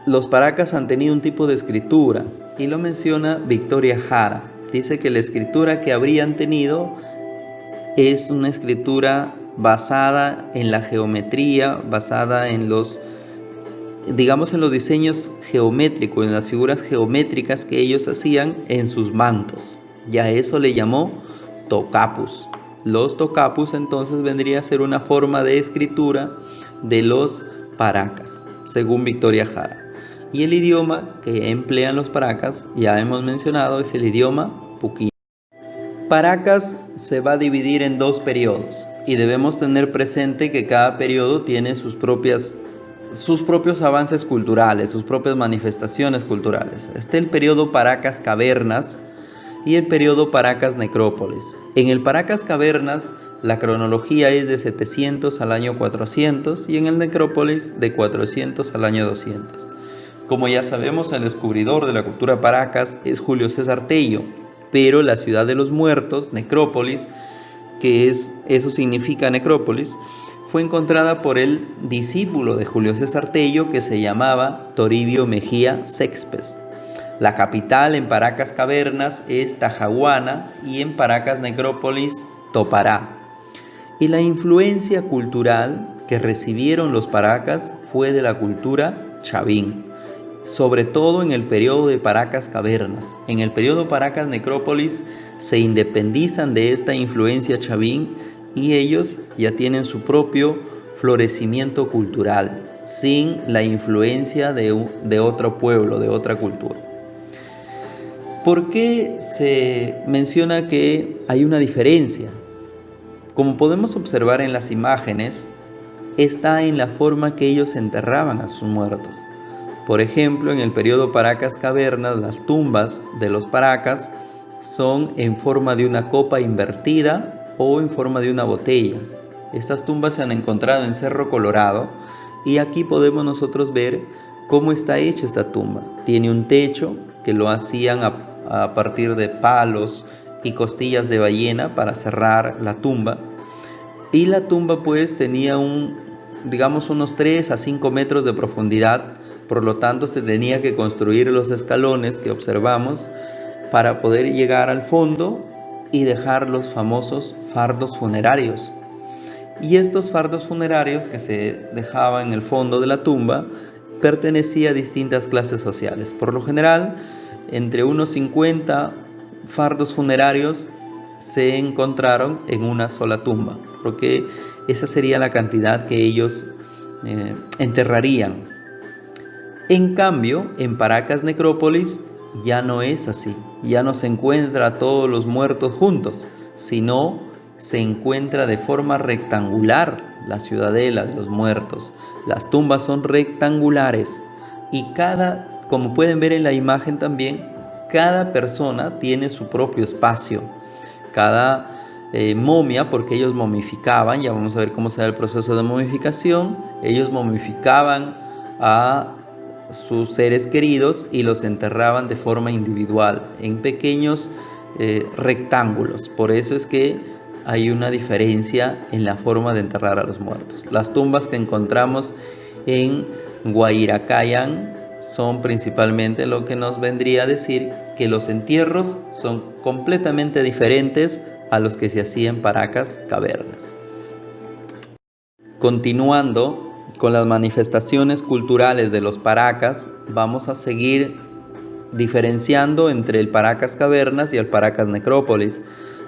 los Paracas han tenido un tipo de escritura y lo menciona Victoria Jara, Dice que la escritura que habrían tenido es una escritura basada en la geometría, basada en los, digamos, en los diseños geométricos, en las figuras geométricas que ellos hacían en sus mantos. Ya eso le llamó tocapus. Los tocapus entonces vendría a ser una forma de escritura de los paracas, según Victoria Jara. Y el idioma que emplean los paracas, ya hemos mencionado, es el idioma puquí. Paracas se va a dividir en dos periodos y debemos tener presente que cada periodo tiene sus propios avances culturales, sus propias manifestaciones culturales. Está el periodo Paracas Cavernas y el periodo Paracas Necrópolis. En el Paracas Cavernas la cronología es de 700 al año 400 y en el Necrópolis de 400 al año 200. Como ya sabemos, el descubridor de la cultura Paracas es Julio César Tello, pero la ciudad de los muertos, Necrópolis, eso significa necrópolis, fue encontrada por el discípulo de Julio César Tello que se llamaba Toribio Mejía Sexpes. La capital en Paracas Cavernas es Tajahuana y en Paracas Necrópolis Topará. Y la influencia cultural que recibieron los Paracas fue de la cultura chavín, sobre todo en el periodo de Paracas Cavernas. En el periodo Paracas Necrópolis se independizan de esta influencia chavín y ellos ya tienen su propio florecimiento cultural, sin la influencia de otro pueblo, de otra cultura. ¿Por qué se menciona que hay una diferencia? Como podemos observar en las imágenes, está en la forma que ellos enterraban a sus muertos. Por ejemplo, en el periodo Paracas Cavernas, las tumbas de los Paracas son en forma de una copa invertida o en forma de una botella. Estas tumbas se han encontrado en Cerro Colorado y aquí podemos nosotros ver cómo está hecha esta tumba. Tiene un techo que lo hacían a partir de palos y costillas de ballena para cerrar la tumba. Y la tumba pues tenía unos 3 a 5 metros de profundidad. Por lo tanto, se tenía que construir los escalones que observamos para poder llegar al fondo y dejar los famosos fardos funerarios. Y estos fardos funerarios que se dejaban en el fondo de la tumba pertenecían a distintas clases sociales. Por lo general, entre unos 50 fardos funerarios se encontraron en una sola tumba, porque esa sería la cantidad que ellos enterrarían. En cambio, en Paracas Necrópolis ya no es así, ya no se encuentra a todos los muertos juntos, sino se encuentra de forma rectangular la ciudadela de los muertos. Las tumbas son rectangulares y como pueden ver en la imagen también, cada persona tiene su propio espacio. Cada momia, porque ellos momificaban, ya vamos a ver cómo se da el proceso de momificación, ellos momificaban a sus seres queridos y los enterraban de forma individual en pequeños rectángulos. Por eso es que hay una diferencia en la forma de enterrar a los muertos. Las tumbas que encontramos en Guairacayan son principalmente lo que nos vendría a decir que los entierros son completamente diferentes a los que se hacían en Paracas Cavernas. Continuando con las manifestaciones culturales de los Paracas, vamos a seguir diferenciando entre el Paracas Cavernas y el Paracas Necrópolis,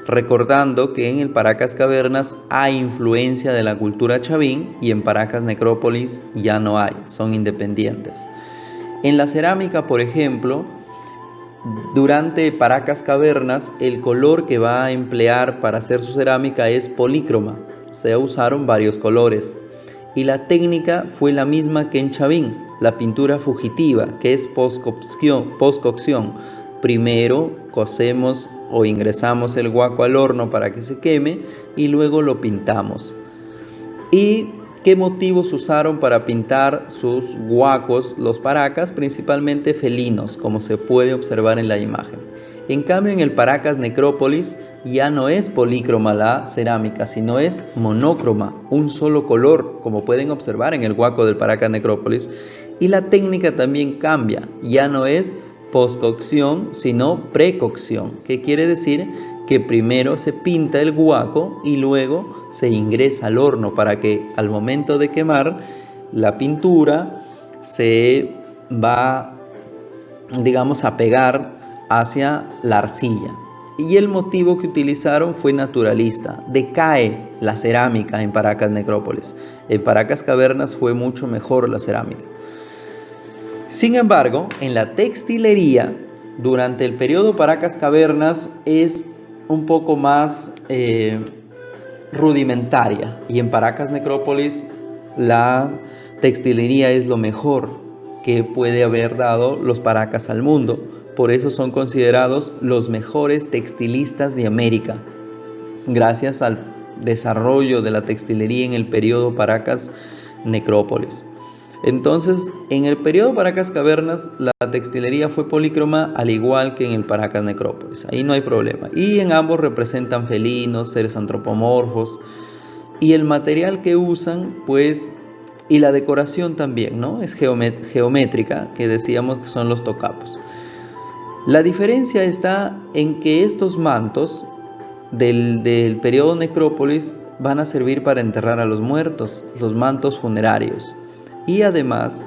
recordando que en el Paracas Cavernas hay influencia de la cultura chavín y en Paracas Necrópolis ya no hay, son independientes. En la cerámica, por ejemplo, durante Paracas Cavernas, el color que va a emplear para hacer su cerámica es polícroma, o sea, usaron varios colores. Y la técnica fue la misma que en Chavín, la pintura fugitiva, que es postcocción. Primero cocemos o ingresamos el guaco al horno para que se queme y luego lo pintamos. ¿Y qué motivos usaron para pintar sus guacos los Paracas? Principalmente felinos, como se puede observar en la imagen. En cambio, en el Paracas Necrópolis ya no es polícroma la cerámica, sino es monócroma, un solo color, como pueden observar en el guaco del Paracas Necrópolis. Y la técnica también cambia, ya no es postcocción, sino precocción. ¿Qué quiere decir? Que primero se pinta el guaco y luego se ingresa al horno para que al momento de quemar la pintura se va, digamos, a pegar hacia la arcilla. Y el motivo que utilizaron fue naturalista. Decae la cerámica en Paracas Necrópolis. En Paracas Cavernas fue mucho mejor la cerámica. Sin embargo, en la textilería, durante el periodo Paracas Cavernas es un poco más rudimentaria. Y en Paracas Necrópolis la textilería es lo mejor que puede haber dado los Paracas al mundo. Por eso son considerados los mejores textilistas de América, gracias al desarrollo de la textilería en el periodo Paracas Necrópolis. Entonces, en el periodo Paracas Cavernas, la textilería fue polícroma, al igual que en el Paracas Necrópolis. Ahí no hay problema. Y en ambos representan felinos, seres antropomorfos. Y el material que usan, pues, y la decoración también, ¿no? Es geométrica, que decíamos que son los tocapos. La diferencia está en que estos mantos del periodo Necrópolis van a servir para enterrar a los muertos, los mantos funerarios. Y además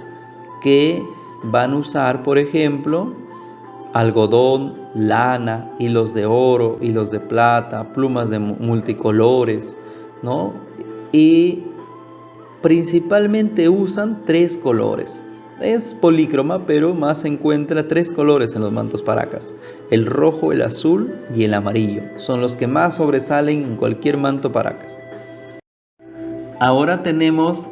que van a usar, por ejemplo, algodón, lana, hilos de oro, hilos de plata, plumas de multicolores, ¿no? Y principalmente usan 3 colores. Es polícroma, pero más se encuentra 3 colores en los mantos Paracas. El rojo, el azul y el amarillo. Son los que más sobresalen en cualquier manto Paracas. Ahora tenemos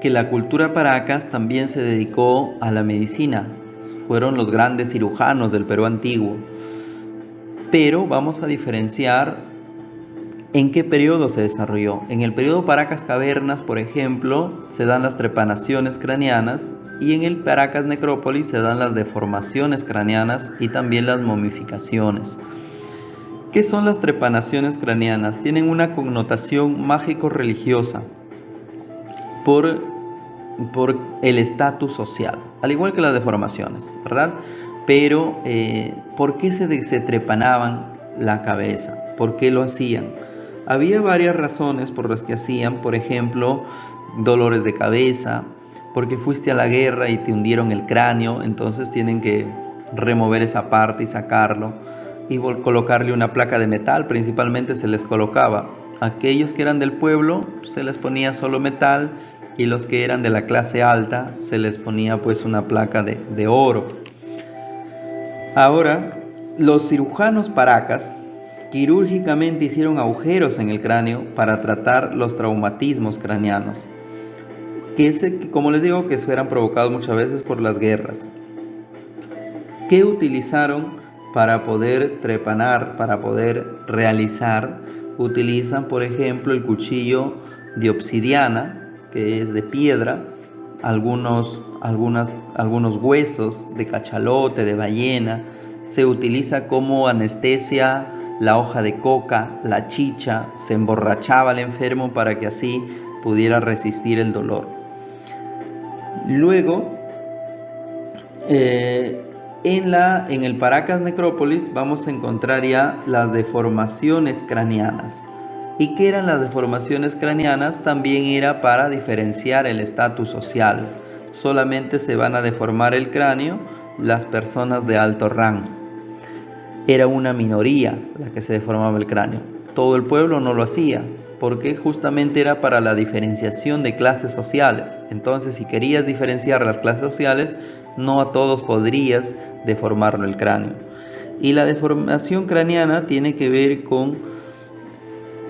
que la cultura Paracas también se dedicó a la medicina. Fueron los grandes cirujanos del Perú antiguo. Pero vamos a diferenciar en qué periodo se desarrolló. En el periodo Paracas Cavernas, por ejemplo, se dan las trepanaciones craneanas, y en el Paracas Necrópolis se dan las deformaciones craneanas y también las momificaciones. ¿Qué son las trepanaciones craneanas? Tienen una connotación mágico-religiosa por el estatus social, al igual que las deformaciones, ¿verdad? Pero, ¿por qué se trepanaban la cabeza? ¿Por qué lo hacían? Había varias razones por las que hacían, por ejemplo, dolores de cabeza, porque fuiste a la guerra y te hundieron el cráneo, entonces tienen que remover esa parte y sacarlo y colocarle una placa de metal. Principalmente se les colocaba. Aquellos que eran del pueblo se les ponía solo metal, y los que eran de la clase alta se les ponía pues una placa de oro. Ahora, los cirujanos Paracas quirúrgicamente hicieron agujeros en el cráneo para tratar los traumatismos craneanos, que como les digo, que eran provocados muchas veces por las guerras. ¿Qué utilizaron para poder trepanar, para poder realizar? Utilizan, por ejemplo, el cuchillo de obsidiana, que es de piedra, algunos huesos de cachalote, de ballena. Se utiliza como anestesia la hoja de coca, la chicha. Se emborrachaba al enfermo para que así pudiera resistir el dolor. Luego, en el Paracas Necrópolis vamos a encontrar ya las deformaciones craneanas. ¿Y qué eran las deformaciones craneanas? También era para diferenciar el estatus social. Solamente se van a deformar el cráneo las personas de alto rango. Era una minoría la que se deformaba el cráneo. Todo el pueblo no lo hacía, porque justamente era para la diferenciación de clases sociales. Entonces, si querías diferenciar las clases sociales, no a todos podrías deformarlo el cráneo. Y la deformación craneana tiene que ver con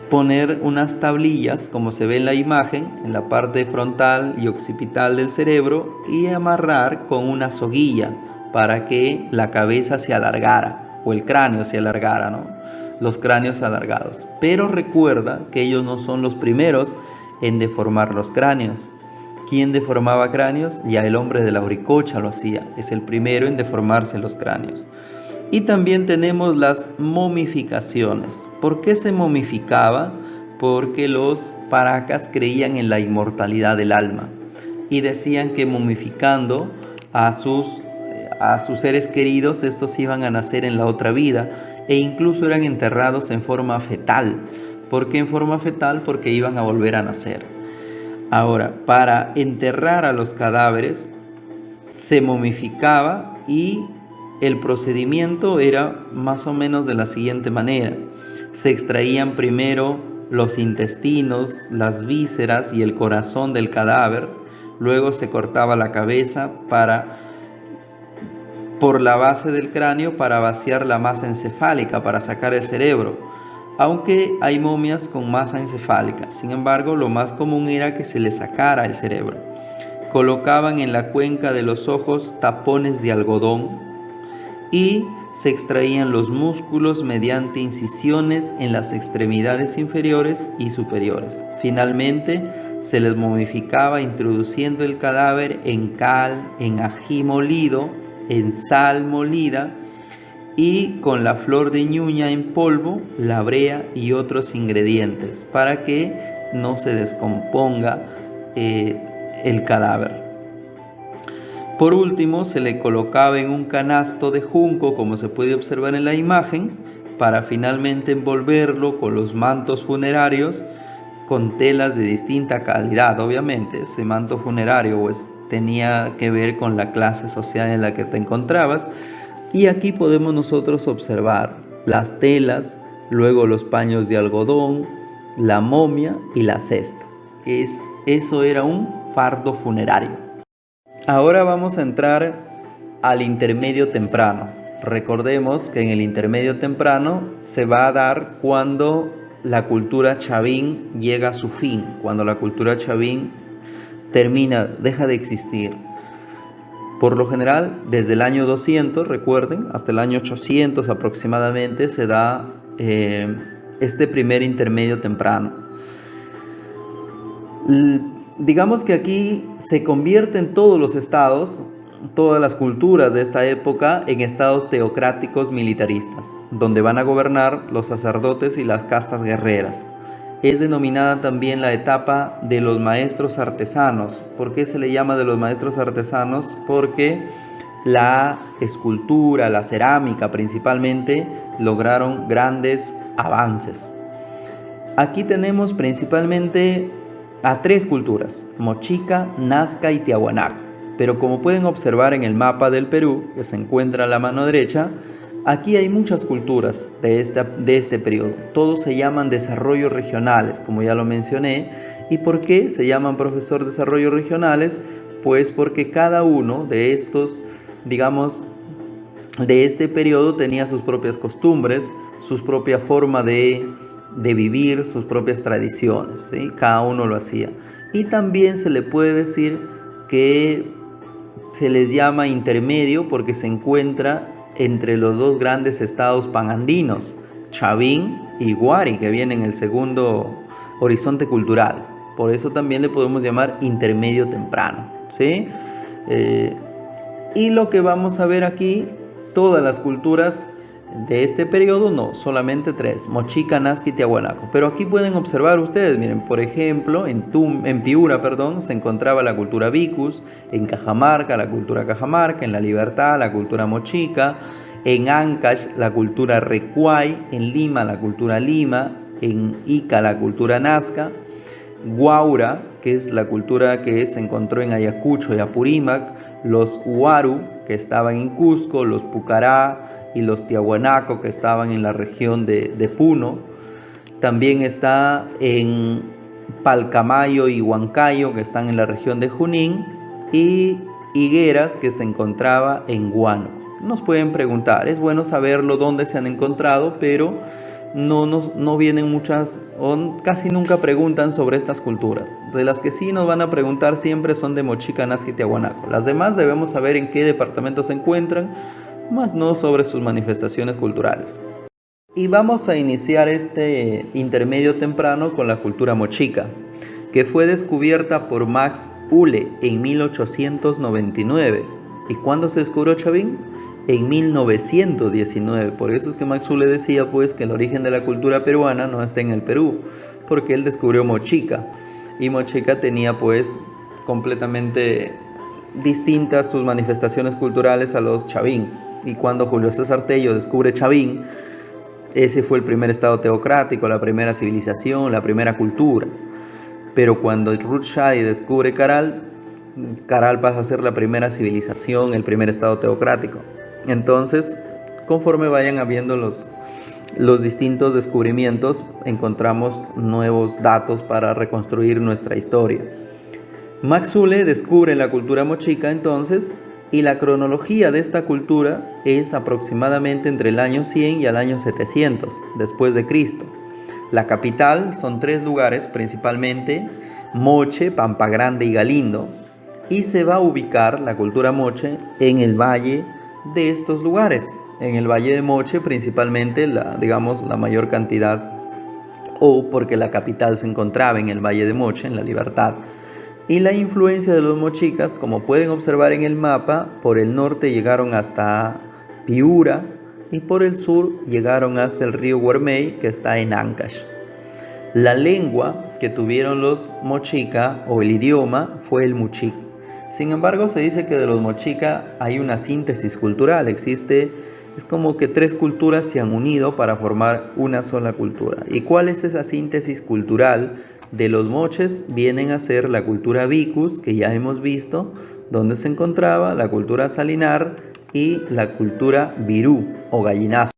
poner unas tablillas, como se ve en la imagen, en la parte frontal y occipital del cerebro, y amarrar con una soguilla para que la cabeza se alargara, o el cráneo se alargara, ¿no? Los cráneos alargados. Pero recuerda que ellos no son los primeros en deformar los cráneos. ¿Quién deformaba cráneos? Ya el hombre de la Auricocha lo hacía. Es el primero en deformarse los cráneos. Y también tenemos las momificaciones. ¿Por qué se momificaba? Porque los Paracas creían en la inmortalidad del alma y decían que momificando a a sus seres queridos, estos iban a nacer en la otra vida e incluso eran enterrados en forma fetal. ¿Por qué en forma fetal? Porque iban a volver a nacer. Ahora, para enterrar a los cadáveres se momificaba y el procedimiento era más o menos de la siguiente manera. Se extraían primero los intestinos, las vísceras y el corazón del cadáver. Luego se cortaba la cabeza por la base del cráneo para vaciar la masa encefálica, para sacar el cerebro. Aunque hay momias con masa encefálica, sin embargo, lo más común era que se le sacara el cerebro. Colocaban en la cuenca de los ojos tapones de algodón y se extraían los músculos mediante incisiones en las extremidades inferiores y superiores. Finalmente, se les momificaba introduciendo el cadáver en cal, en ají molido, en sal molida y con la flor de ñuña en polvo, la brea y otros ingredientes para que no se descomponga el cadáver. Por último, se le colocaba en un canasto de junco, como se puede observar en la imagen, para finalmente envolverlo con los mantos funerarios con telas de distinta calidad. Obviamente, ese manto funerario pues, tenía que ver con la clase social en la que te encontrabas. Y aquí podemos nosotros observar las telas, luego los paños de algodón, la momia y la cesta. Eso era un fardo funerario. Ahora vamos a entrar al intermedio temprano. Recordemos que en el intermedio temprano se va a dar cuando la cultura chavín llega a su fin, cuando la cultura chavín termina, deja de existir. Por lo general, desde el año 200, recuerden, hasta el año 800 aproximadamente se da este primer intermedio temprano. Digamos que aquí se convierten todos los estados, todas las culturas de esta época en estados teocráticos militaristas, donde van a gobernar los sacerdotes y las castas guerreras. Es denominada también la etapa de los maestros artesanos. ¿Por qué se le llama de los maestros artesanos? Porque la escultura, la cerámica principalmente, lograron grandes avances. Aquí tenemos principalmente a tres culturas: Mochica, Nazca y Tiahuanaco. Pero como pueden observar en el mapa del Perú, que se encuentra a la mano derecha, aquí hay muchas culturas de este periodo. Todos se llaman desarrollos regionales, como ya lo mencioné. ¿Y por qué se llaman, profesor, desarrollos regionales? Pues porque cada uno de estos, digamos, de este periodo tenía sus propias costumbres, su propia forma de vivir, sus propias tradiciones, ¿sí? Cada uno lo hacía. Y también se le puede decir que se les llama intermedio porque se encuentra entre los dos grandes estados panandinos, Chavín y Huari, que viene en el segundo horizonte cultural. Por eso también le podemos llamar intermedio temprano, ¿sí? Y lo que vamos a ver aquí, todas las culturas de este periodo, no, solamente tres: Mochica, Nazca y Tiahuanaco. Pero aquí pueden observar ustedes, miren, por ejemplo, en Piura, se encontraba la cultura Vicus, en Cajamarca la cultura Cajamarca, en La Libertad la cultura Mochica, en Ancash la cultura Recuay, en Lima la cultura Lima, en Ica la cultura Nazca, Guaura, que es la cultura que se encontró en Ayacucho y Apurímac, los Huaru, que estaban en Cusco, los Pucará y los Tiahuanaco, que estaban en la región de Puno. También está en Palcamayo y Huancayo, que están en la región de Junín, y Higueras, que se encontraba en Huánuco. Nos pueden preguntar, es bueno saberlo dónde se han encontrado, pero no vienen muchas, o casi nunca preguntan sobre estas culturas. De las que sí nos van a preguntar siempre son de Mochica, Nazca y Tiahuanaco. Las demás debemos saber en qué departamento se encuentran, más no sobre sus manifestaciones culturales. Y vamos a iniciar este intermedio temprano con la cultura mochica, que fue descubierta por Max Uhle en 1899. ¿Y cuándo se descubrió, Chavín? En 1919. Por eso es que Max Uhle decía pues que el origen de la cultura peruana no está en el Perú, porque él descubrió Mochica, y Mochica tenía pues completamente distintas sus manifestaciones culturales a los Chavín. Y cuando Julio César Tello descubre Chavín, ese fue el primer estado teocrático, la primera civilización, la primera cultura. Pero cuando Ruth Shadi descubre Caral, Caral pasa a ser la primera civilización, el primer estado teocrático. Entonces, conforme vayan habiendo los distintos descubrimientos, encontramos nuevos datos para reconstruir nuestra historia. Max Zule descubre la cultura mochica entonces, y la cronología de esta cultura es aproximadamente entre el año 100 y el año 700 después de Cristo. La capital son 3 lugares principalmente: Moche, Pampa Grande y Galindo, y se va a ubicar la cultura moche en el valle de estos lugares. En el valle de Moche principalmente la mayor cantidad, o porque la capital se encontraba en el valle de Moche, en La Libertad. Y la influencia de los mochicas, como pueden observar en el mapa, por el norte llegaron hasta Piura y por el sur llegaron hasta el río Guarmey, que está en Ancash. La lengua que tuvieron los mochica, o el idioma, fue el muchic. Sin embargo, se dice que de los mochica hay una síntesis cultural. Es como que 3 culturas se han unido para formar una sola cultura. ¿Y cuál es esa síntesis cultural? De los moches vienen a ser la cultura vicus, que ya hemos visto, donde se encontraba la cultura salinar y la cultura virú o gallinazo.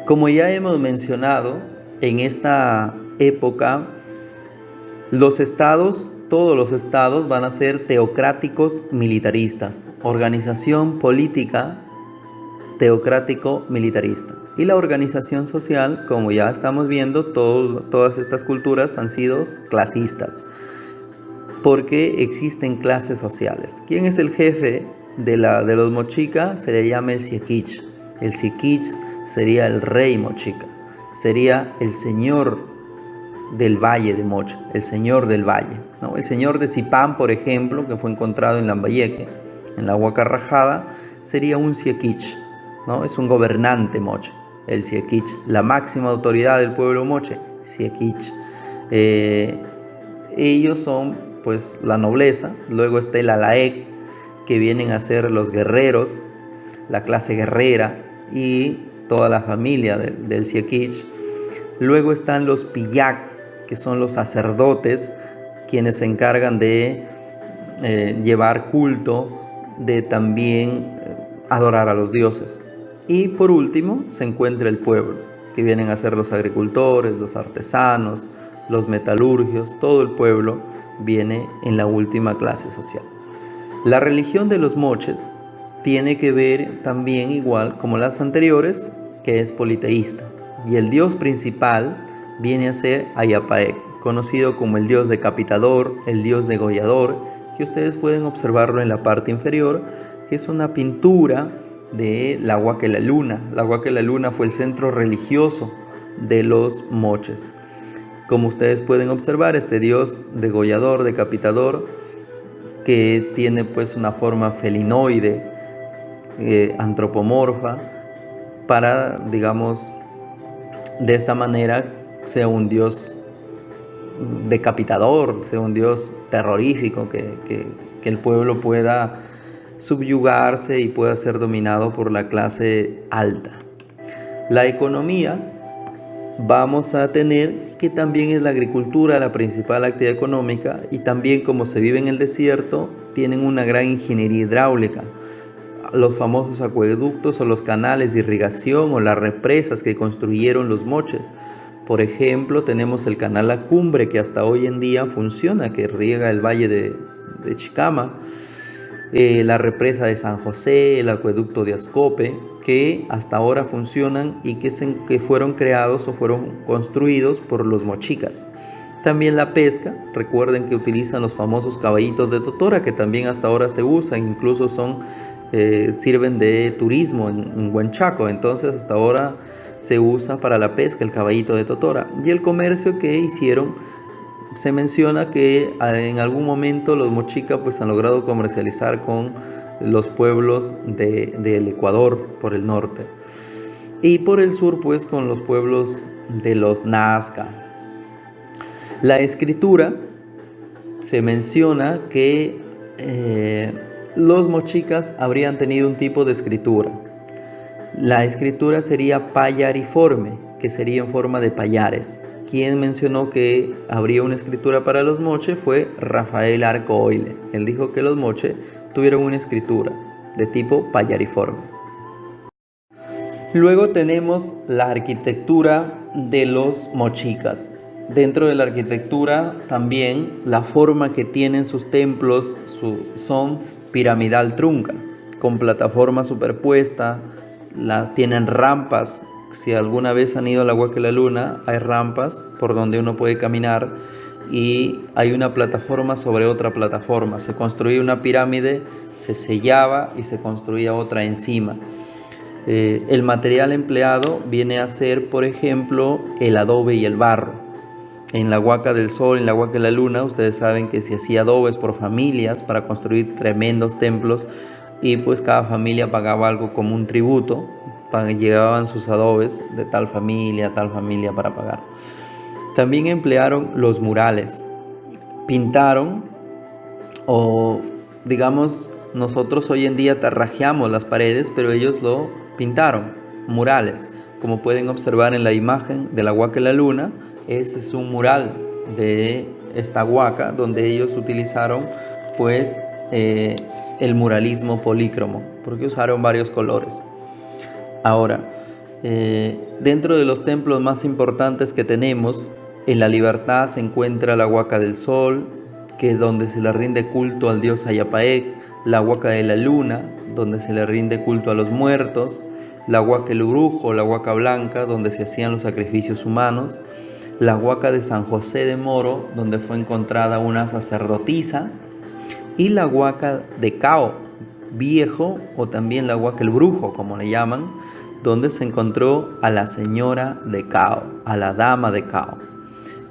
Como ya hemos mencionado, en esta época todos los estados van a ser teocráticos militaristas, organización política teocrático-militarista. Y la organización social, como ya estamos viendo, todas estas culturas han sido clasistas, porque existen clases sociales. ¿Quién es el jefe de los mochica? Se le llama el Siequich. El Siequich sería el rey mochica, sería el señor del valle de Moche, el señor del valle, ¿no? El señor de Zipán, por ejemplo, que fue encontrado en Lambayeque, en la Huaca Rajada, sería un Siequich, ¿no? Es un gobernante moche, el Siequich, la máxima autoridad del pueblo moche, Siequich. Ellos son pues la nobleza. Luego está el Alaec, que vienen a ser los guerreros, la clase guerrera y toda la familia del Siequich. Luego están los Pillac, que son los sacerdotes, quienes se encargan de llevar culto, de también adorar a los dioses. Y por último se encuentra el pueblo, que vienen a ser los agricultores, los artesanos, los metalurgios. Todo el pueblo viene en la última clase social. La religión de los moches tiene que ver también, igual como las anteriores, que es politeísta. Y el dios principal viene a ser Ayapaec, conocido como el dios decapitador, el dios degollador, que ustedes pueden observarlo en la parte inferior, que es una pintura de la Huaca de la Luna. La Huaca de la Luna fue el centro religioso de los moches. Como ustedes pueden observar, este dios degollador, decapitador, que tiene pues una forma felinoide, antropomorfa, para, digamos, de esta manera sea un dios decapitador, sea un dios terrorífico, que el pueblo pueda subyugarse y pueda ser dominado por la clase alta. La economía, vamos a tener que también es la agricultura la principal actividad económica, y también, como se vive en el desierto, tienen una gran ingeniería hidráulica. Los famosos acueductos o los canales de irrigación o las represas que construyeron los moches. Por ejemplo, tenemos el canal La Cumbre, que hasta hoy en día funciona, que riega el valle de Chicama. La represa de San José, el acueducto de Ascope, que hasta ahora funcionan y que fueron creados o fueron construidos por los mochicas. También la pesca, recuerden que utilizan los famosos caballitos de totora, que también hasta ahora se usan, incluso sirven de turismo en Huanchaco. Entonces hasta ahora se usa para la pesca el caballito de totora. Y el comercio que hicieron, se menciona que en algún momento los mochicas pues han logrado comercializar con los pueblos del Ecuador por el norte, y por el sur pues con los pueblos de los Nazca. La escritura, se menciona que los mochicas habrían tenido un tipo de escritura. La escritura sería payariforme, que sería en forma de payares. Quien mencionó que habría una escritura para los moche fue Rafael Arcoile. Él dijo que los moche tuvieron una escritura de tipo payariforme. Luego tenemos la arquitectura de los mochicas. Dentro de la arquitectura también la forma que tienen sus templos son piramidal trunca, con plataforma superpuesta, tienen rampas. Si alguna vez han ido a la Huaca de la Luna, hay rampas por donde uno puede caminar y hay una plataforma sobre otra plataforma. Se construía una pirámide, se sellaba y se construía otra encima. El material empleado viene a ser, por ejemplo, el adobe y el barro. En la Huaca del Sol, en la Huaca de la Luna, ustedes saben que se hacía adobes por familias para construir tremendos templos y pues cada familia pagaba algo como un tributo, llegaban sus adobes de tal familia para pagar. También emplearon los murales, pintaron o digamos nosotros hoy en día tarrajeamos las paredes, pero ellos lo pintaron, murales. Como pueden observar en la imagen de la Huaca de la Luna, ese es un mural de esta huaca donde ellos utilizaron pues el muralismo polícromo, porque usaron varios colores. Ahora, dentro de los templos más importantes que tenemos, en La Libertad se encuentra la Huaca del Sol, que es donde se le rinde culto al dios Ayapaec, la Huaca de la Luna, donde se le rinde culto a los muertos, la Huaca del Brujo, la Huaca Blanca, donde se hacían los sacrificios humanos, la Huaca de San José de Moro, donde fue encontrada una sacerdotisa, y la Huaca de Cao Viejo, o también la Huaca del Brujo, como le llaman, donde se encontró a la señora de Cao, a la dama de Cao.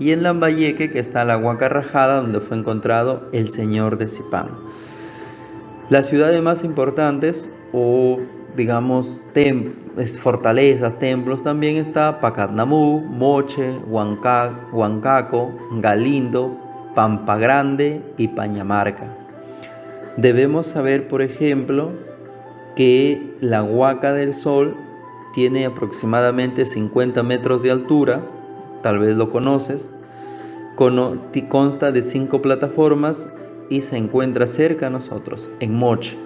Y en Lambayeque, que está la Huaca Rajada, donde fue encontrado el señor de Zipán. Las ciudades más importantes, o digamos fortalezas, templos, también está Pacatnamú, Moche, Huancaco, Galindo, Pampa Grande y Pañamarca. Debemos saber, por ejemplo, que la Huaca del Sol tiene aproximadamente 50 metros de altura, tal vez lo conoces, consta de 5 plataformas y se encuentra cerca a nosotros, en Moche.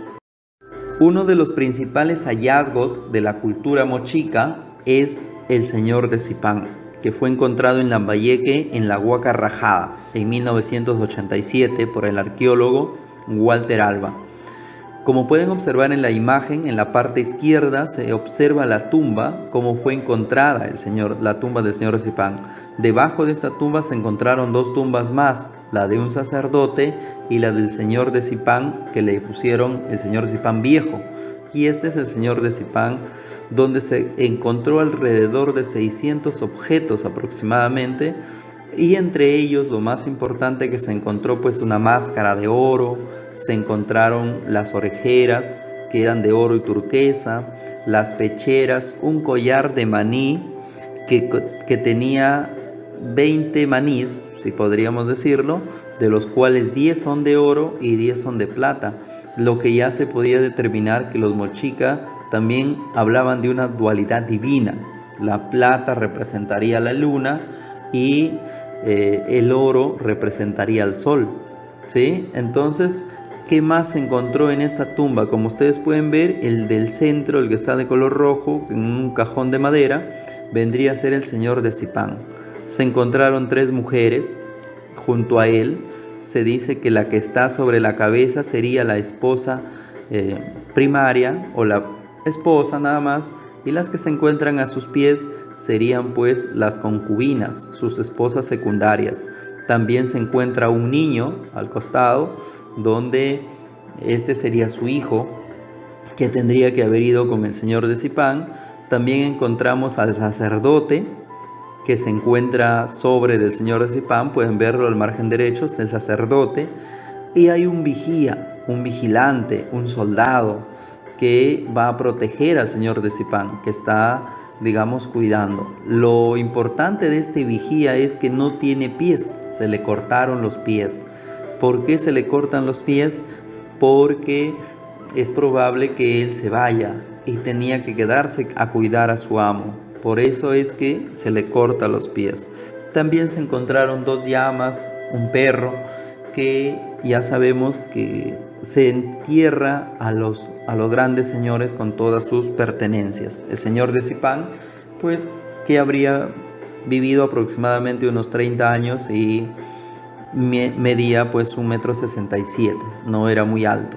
Uno de los principales hallazgos de la cultura mochica es el señor de Zipán, que fue encontrado en Lambayeque, en la Huaca Rajada, en 1987 por el arqueólogo Walter Alba. Como pueden observar en la imagen, en la parte izquierda se observa la tumba, como fue encontrada la tumba del señor de Zipán. Debajo de esta tumba se encontraron 2 tumbas más, la de un sacerdote y la del señor de Zipán, que le pusieron el señor de Zipán viejo. Y este es el señor de Zipán, donde se encontró alrededor de 600 objetos aproximadamente, y entre ellos lo más importante que se encontró pues una máscara de oro, se encontraron las orejeras que eran de oro y turquesa, las pecheras, un collar de maní que tenía 20 manís, si podríamos decirlo, de los cuales 10 son de oro y 10 son de plata, lo que ya se podía determinar que los mochica también hablaban de una dualidad divina. La plata representaría la luna y el oro representaría al sol, ¿sí? Entonces, ¿qué más se encontró en esta tumba? Como ustedes pueden ver, el del centro, el que está de color rojo, en un cajón de madera, vendría a ser el señor de Zipán. Se encontraron 3 mujeres junto a él. Se dice que la que está sobre la cabeza sería la esposa primaria o la esposa nada más, y las que se encuentran a sus pies serían pues las concubinas, sus esposas secundarias. También se encuentra un niño al costado, donde este sería su hijo, que tendría que haber ido con el señor de Zipán. También encontramos al sacerdote, que se encuentra sobre del señor de Zipán, pueden verlo al margen derecho, está el sacerdote, y hay un vigía, un vigilante, un soldado, que va a proteger al señor de Zipán, que está, digamos, cuidando. Lo importante de este vigía es que no tiene pies, se le cortaron los pies. ¿Por qué se le cortan los pies? porque es probable que él se vaya y tenía que quedarse a cuidar a su amo. Por eso es que se le corta los pies. También se encontraron 2 llamas, un perro, que ya sabemos que se entierra a los grandes señores con todas sus pertenencias. El señor de Zipán, pues que habría vivido aproximadamente unos 30 años y medía pues 1,67 m, no era muy alto.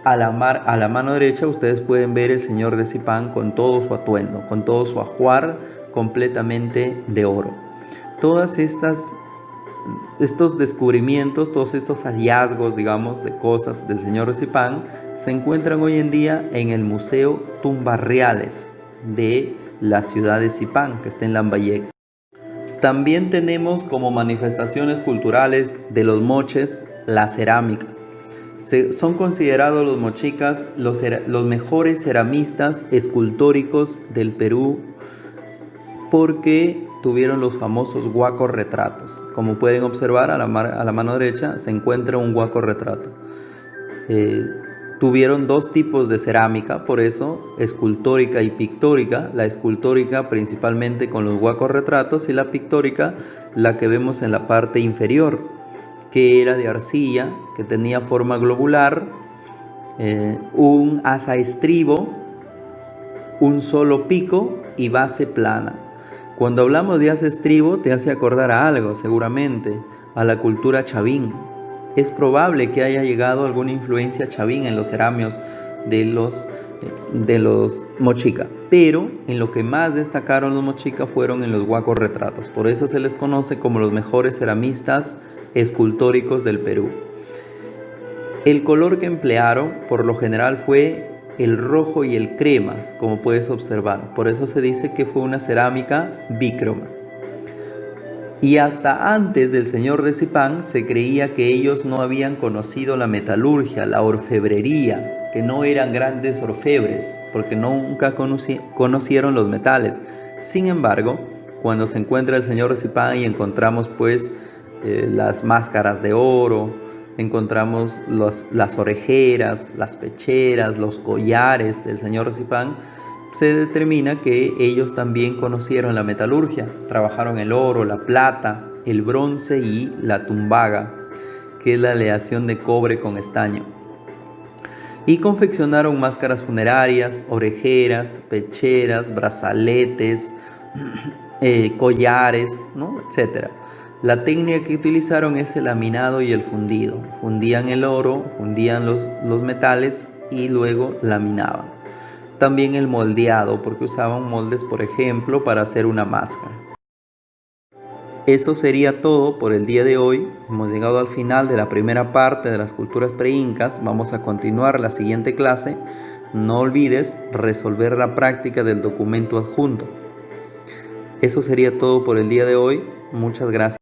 A la mano derecha ustedes pueden ver el señor de Zipán con todo su atuendo, con todo su ajuar completamente de oro. Todas estos descubrimientos, todos estos hallazgos, digamos, de cosas del señor de Zipán se encuentran hoy en día en el Museo Tumbas Reales de la ciudad de Zipán, que está en Lambayeque. También tenemos como manifestaciones culturales de los moches la cerámica. Son considerados los mochicas los mejores ceramistas escultóricos del Perú porque tuvieron los famosos huacos retratos. Como pueden observar, a la mano derecha se encuentra un huaco retrato. Tuvieron 2 tipos de cerámica, por eso escultórica y pictórica. La escultórica principalmente con los huacos retratos y la pictórica la que vemos en la parte inferior, que era de arcilla, que tenía forma globular, un asa estribo, un solo pico y base plana. Cuando hablamos de asa estribo te hace acordar a algo, seguramente, a la cultura chavín. Es probable que haya llegado alguna influencia chavín en los ceramios de los mochica, pero en lo que más destacaron los mochica fueron en los huacos retratos. Por eso se les conoce como los mejores ceramistas escultóricos del Perú. El color que emplearon por lo general fue el rojo y el crema, como puedes observar. Por eso se dice que fue una cerámica bícroma. Y hasta antes del señor de Zipán se creía que ellos no habían conocido la metalurgia, la orfebrería, que no eran grandes orfebres, porque nunca conocieron los metales. Sin embargo, cuando se encuentra el señor de Zipán y encontramos pues las máscaras de oro, encontramos las orejeras, las pecheras, los collares del señor Zipán, se determina que ellos también conocieron la metalurgia, trabajaron el oro, la plata, el bronce y la tumbaga, que es la aleación de cobre con estaño. Y confeccionaron máscaras funerarias, orejeras, pecheras, brazaletes, collares, ¿no? Etcétera. La técnica que utilizaron es el laminado y el fundido. Fundían el oro, fundían los metales y luego laminaban. También el moldeado, porque usaban moldes, por ejemplo, para hacer una máscara. Eso sería todo por el día de hoy. Hemos llegado al final de la primera parte de las culturas preincas. Vamos a continuar la siguiente clase. No olvides resolver la práctica del documento adjunto. Eso sería todo por el día de hoy. Muchas gracias.